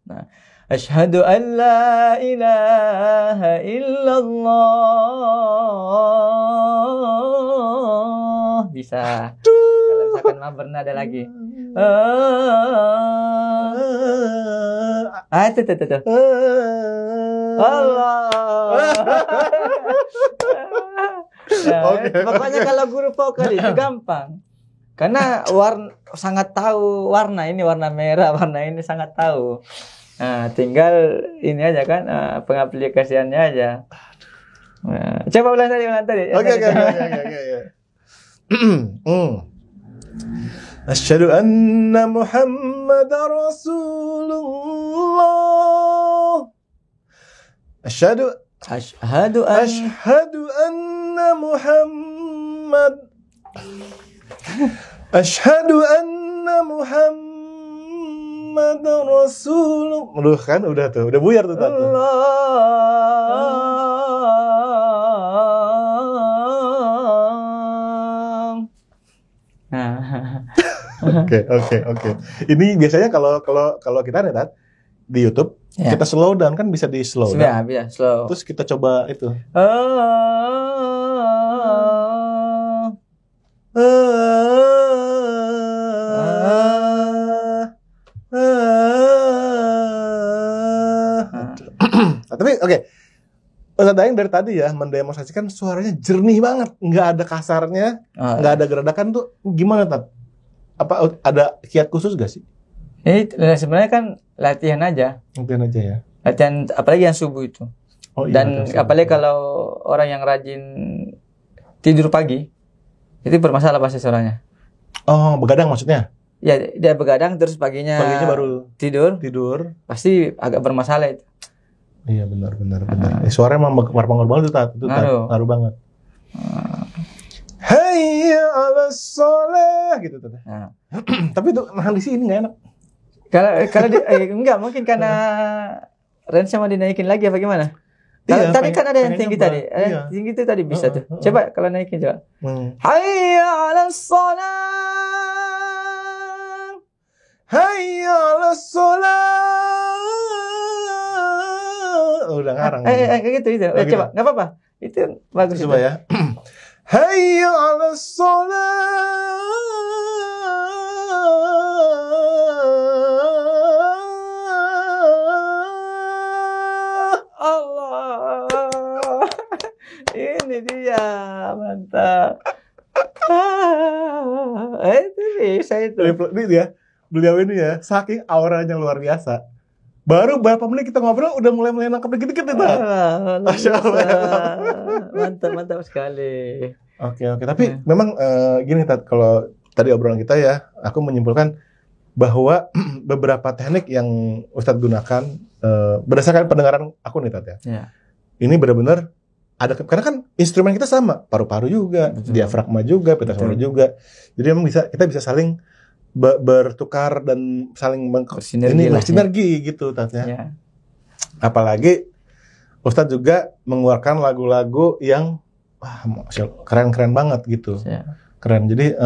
Speaker 1: Nah, asyhadu an la ilaha illallah. Bisa. Kalau misalkan mah bernada lagi. Itu. Allah. Pokoknya kalau guru vokal itu gampang. Karena sangat tahu warna ini warna merah, warna ini sangat tahu. Nah, tinggal ini aja kan pengaplikasiannya aja. Nah, coba ulang tadi.
Speaker 2: Oke. Asyhadu anna Muhammadar Rasulullah. Asyhadu anna Muhammad. Asyhadu anna Muhammadar Rasulullah. Aduh kan udah buyar tuh Tante. Oke. Ini biasanya kalau kita nih Tat, di YouTube kita slow down kan bisa di slow down.
Speaker 1: Bisa slow.
Speaker 2: Terus kita coba itu. Tapi oke. Ustaz Daeng dari tadi ya mendemonstrasikan suaranya jernih banget, nggak ada kasarnya, nggak ada geradakan tuh gimana Tat? Apa ada kiat khusus gak sih?
Speaker 1: Sebenarnya kan latihan aja ya. Latihan apalagi yang subuh itu. Dan apalagi kalau orang yang rajin tidur pagi itu bermasalah pasti suaranya.
Speaker 2: Oh, begadang maksudnya?
Speaker 1: Ya, dia begadang terus paginya
Speaker 2: baru tidur.
Speaker 1: Pasti agak bermasalah itu.
Speaker 2: Iya benar. Suara emang berpengaruh banget itu ngaruh banget. Hayya 'alas shalah gitu tuh. Nah. Tapi tuh nahan di sini enggak enak.
Speaker 1: Kalau enggak mungkin karena range sama dinaikin lagi apa gimana? Tadi kan ada yang tinggi tadi. Ada tinggi itu tadi bisa tuh. Coba kalau naikin coba. Hayya 'alas shalah.
Speaker 2: Hayya 'alas shalah. Udah ngarang.
Speaker 1: Kayak gitu. Coba, enggak apa-apa. Itu bagus
Speaker 2: coba ya. Hayya 'alas shalah.
Speaker 1: Allah. Ini dia, mantap. Itu bisa itu.
Speaker 2: Ini dia, beliau ini ya, saking auranya luar biasa. Baru berapa menit kita ngobrol udah mulai nangkep dikit-dikit itu.
Speaker 1: Masya Allah. Mantap sekali.
Speaker 2: Oke. Tapi memang gini Tat, kalau tadi obrolan kita ya, aku menyimpulkan bahwa beberapa teknik yang Ustadz gunakan berdasarkan pendengaran aku nih Tat ya. Ini benar-benar karena kan instrumen kita sama, paru-paru juga, diafragma juga, pita suara juga. Jadi memang kita bisa saling bertukar dan saling bersinergi gitu Tat ya. Apalagi Ustadz juga mengeluarkan lagu-lagu yang keren-keren banget gitu. Keren. Jadi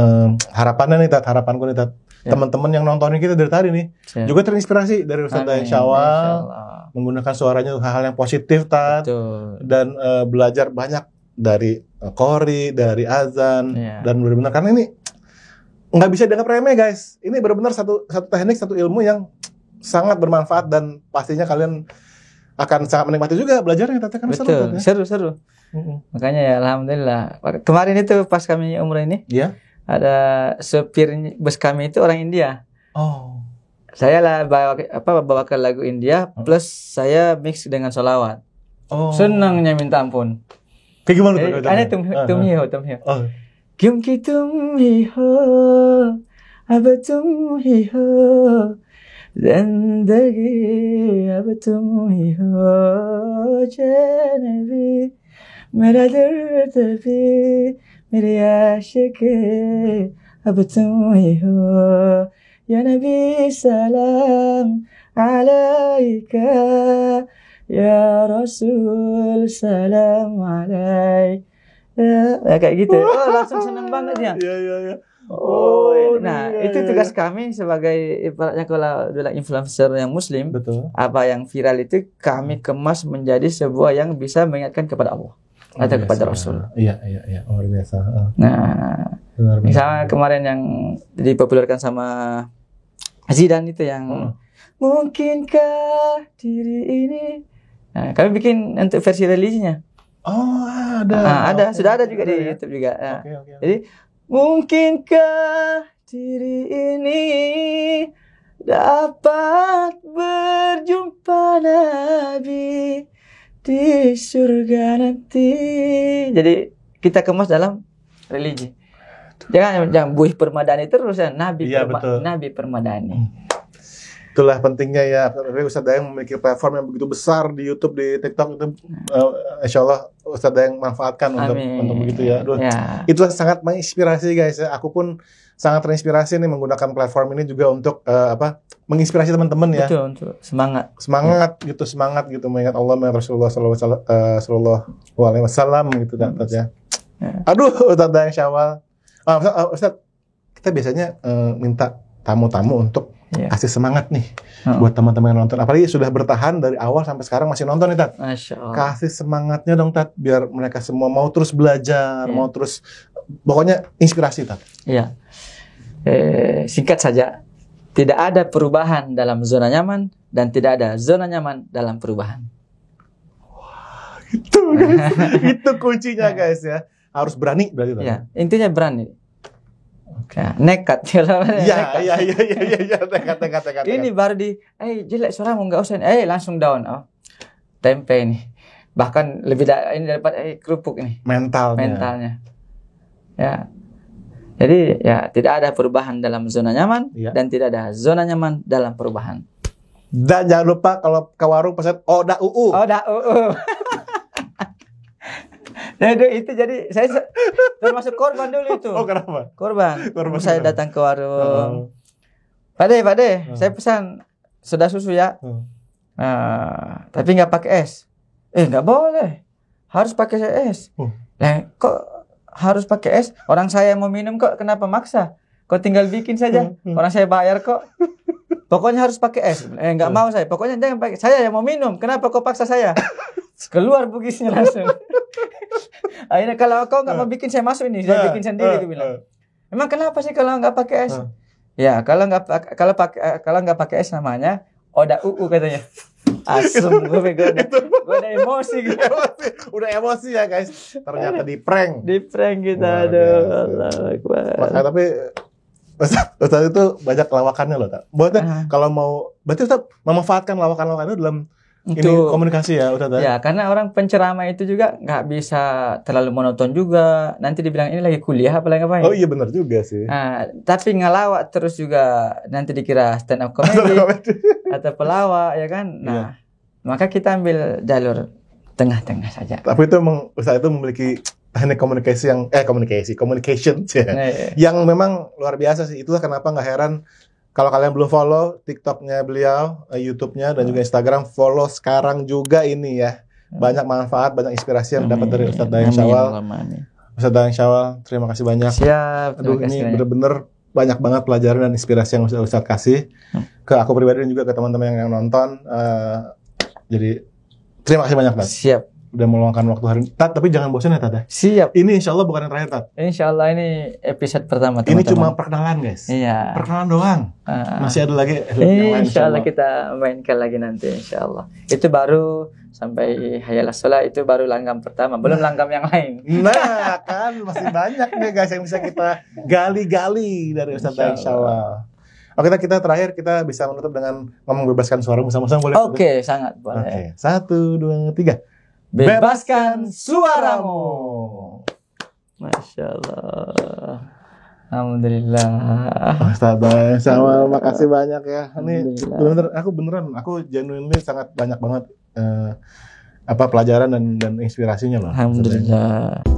Speaker 2: harapannya nih Tat, harapanku nih Tat, teman-teman yang nontonin kita dari tadi nih juga terinspirasi dari Ustadz Dayang Syawal, menggunakan suaranya hal-hal yang positif Tat. Dan belajar banyak dari Qori, dari azan dan benar-benar karena ini nggak bisa dianggap remeh guys. Ini benar-benar satu teknik, satu ilmu yang sangat bermanfaat dan pastinya kalian akan sangat menikmati juga belajarnya. Kan
Speaker 1: seru. Makanya ya alhamdulillah. Kemarin itu pas kami umrah ini, ada supir bus kami itu orang India. Saya lah bawakan lagu India plus saya mix dengan sholawat. Senangnya minta ampun.
Speaker 2: Kayak gimana tuh?
Speaker 1: Ada tumhiho. क्योंकि तुम ही हो अब तुम ही हो जिंदगी अब तुम ही हो जानवी मेरा दर्द भी मेरे आशिक़े अब तुम ही हो या नबी सलाम अलैका ya Rasul salam alaik. Ya kayak gitu. Langsung seneng banget dia.
Speaker 2: Iya.
Speaker 1: Itu tugas kami sebagai ibaratnya kalau adalah influencer yang muslim.
Speaker 2: Betul.
Speaker 1: Apa yang viral itu kami kemas menjadi sebuah yang bisa mengingatkan kepada Allah atau kepada Rasul.
Speaker 2: Iya, luar biasa.
Speaker 1: Misalnya kemarin yang dipopulerkan sama Zidane itu yang mungkinkah diri ini. Nah, kami bikin untuk versi religinya. Ada. Sudah ada juga di YouTube juga.
Speaker 2: Okay.
Speaker 1: Jadi, mungkinkah diri ini dapat berjumpa Nabi di surga nanti. Jadi, kita kemas dalam religi. Jangan buih permadani terus ya. Nabi permadani.
Speaker 2: Itulah pentingnya ya. Ustadz Dayang memiliki platform yang begitu besar di YouTube, di TikTok itu, insya Allah Ustadz Dayang manfaatkan untuk begitu ya. Itu sangat menginspirasi guys. Aku pun sangat terinspirasi nih menggunakan platform ini juga untuk menginspirasi teman-teman ya.
Speaker 1: Betul, untuk semangat gitu mengingat Allah, mengingat Rasulullah Sallallahu Alaihi Wasallam gitu ya. Aduh, Ustadz Dayang Syawal. Ustadz, kita biasanya minta tamu-tamu untuk kasih semangat nih buat teman-teman yang nonton. Apalagi sudah bertahan dari awal sampai sekarang masih nonton nih Tat. Masya Allah.
Speaker 2: Kasih semangatnya dong Tat, biar mereka semua mau terus belajar, mau terus, pokoknya inspirasi Tat.
Speaker 1: Iya. Singkat saja, tidak ada perubahan dalam zona nyaman dan tidak ada zona nyaman dalam perubahan.
Speaker 2: Wah, itu guys, itu kuncinya guys ya. Harus berani berarti Tat.
Speaker 1: Ya, intinya berani. Nekat.
Speaker 2: Iya, nekat.
Speaker 1: Ini baru jelek suaramu nggak usah. Langsung down. Tempe ini. Bahkan lebih ini dapat kerupuk ini. Mentalnya. Ya. Jadi ya tidak ada perubahan dalam zona nyaman dan tidak ada zona nyaman dalam perubahan.
Speaker 2: Dan jangan lupa kalau ke warung pesan Oda UU.
Speaker 1: Itu jadi saya termasuk korban dulu itu.
Speaker 2: Kenapa?
Speaker 1: Korban. Saya datang ke warung. Pak De, saya pesan soda susu ya. Tapi nggak pakai es. Nggak boleh. Harus pakai es. Kok harus pakai es? Orang saya mau minum kok, kenapa maksa? Kok tinggal bikin saja. Orang saya bayar kok. Pokoknya harus pakai es. Nggak mau saya. Pokoknya jangan pakai. Saya yang mau minum. Kenapa kok paksa saya? Keluar bugisnya langsung. Akhirnya kalau kau nggak mau bikin saya masuk ini, saya bikin sendiri. Itu bilang. Emang kenapa sih kalau nggak pakai es? Ya kalau nggak pakai es namanya Oda UU katanya. Asem gue udah emosi gitu.
Speaker 2: Udah emosi ya guys. Ternyata di prank kita.
Speaker 1: Aduh, Allah.
Speaker 2: Tapi Ustaz itu banyak lawakannya loh, Kak. Buatnya kalau mau, berarti Ustaz memanfaatkan lawakan-lawakan itu dalam ini komunikasi ya, Ustaz.
Speaker 1: Ya, karena orang penceramah itu juga nggak bisa terlalu monoton juga. Nanti dibilang ini lagi kuliah apa lagi ngapain?
Speaker 2: Oh iya benar juga sih.
Speaker 1: Tapi ngelawak terus juga nanti dikira stand up comedy atau pelawak ya kan. Nah, maka kita ambil jalur tengah-tengah saja.
Speaker 2: Tapi itu Ustaz itu memiliki teknik communication yang memang luar biasa sih. Itulah kenapa nggak heran kalau kalian belum follow TikToknya beliau, YouTube-nya dan juga Instagram, follow sekarang juga ini ya. Banyak manfaat, banyak inspirasi yang dapat dari Ustaz Dayang Syawal. Ustaz Dayang Syawal, terima kasih banyak.
Speaker 1: Siap.
Speaker 2: Aduh, ini bener-bener banyak banget pelajaran dan inspirasi yang Ustaz kasih ke aku pribadi dan juga ke teman-teman yang nonton. Jadi terima kasih banyak, Tad.
Speaker 1: Siap.
Speaker 2: Udah meluangkan waktu hari ini. Tad, tapi jangan bosan ya, Tad.
Speaker 1: Siap.
Speaker 2: Ini insya Allah bukan yang terakhir, Tad.
Speaker 1: Insya Allah ini episode pertama,
Speaker 2: Ini
Speaker 1: teman-teman.
Speaker 2: cuma perkenalan, guys.
Speaker 1: Iya.
Speaker 2: Perkenalan doang. Masih ada lagi yang lain.
Speaker 1: Insya Allah kita mainkan lagi nanti, insya Allah. Itu baru sampai hayalah sholat, itu baru langgam pertama, belum langgam yang lain.
Speaker 2: Nah, kan masih banyak nih guys yang bisa kita gali-gali dari Ustaz Dayang Syawal. Oke, kita terakhir kita bisa menutup dengan ngomong bebaskan suaramu sama-sama, boleh?
Speaker 1: Oke, sangat boleh.
Speaker 2: 1, 2, 3. Bebaskan suaramu.
Speaker 1: Masya Allah. Alhamdulillah.
Speaker 2: Ustaz Dayang Syawal, makasih banyak ya. Ini beneran, aku genuinely sangat banyak banget pelajaran dan inspirasinya loh.
Speaker 1: Alhamdulillah.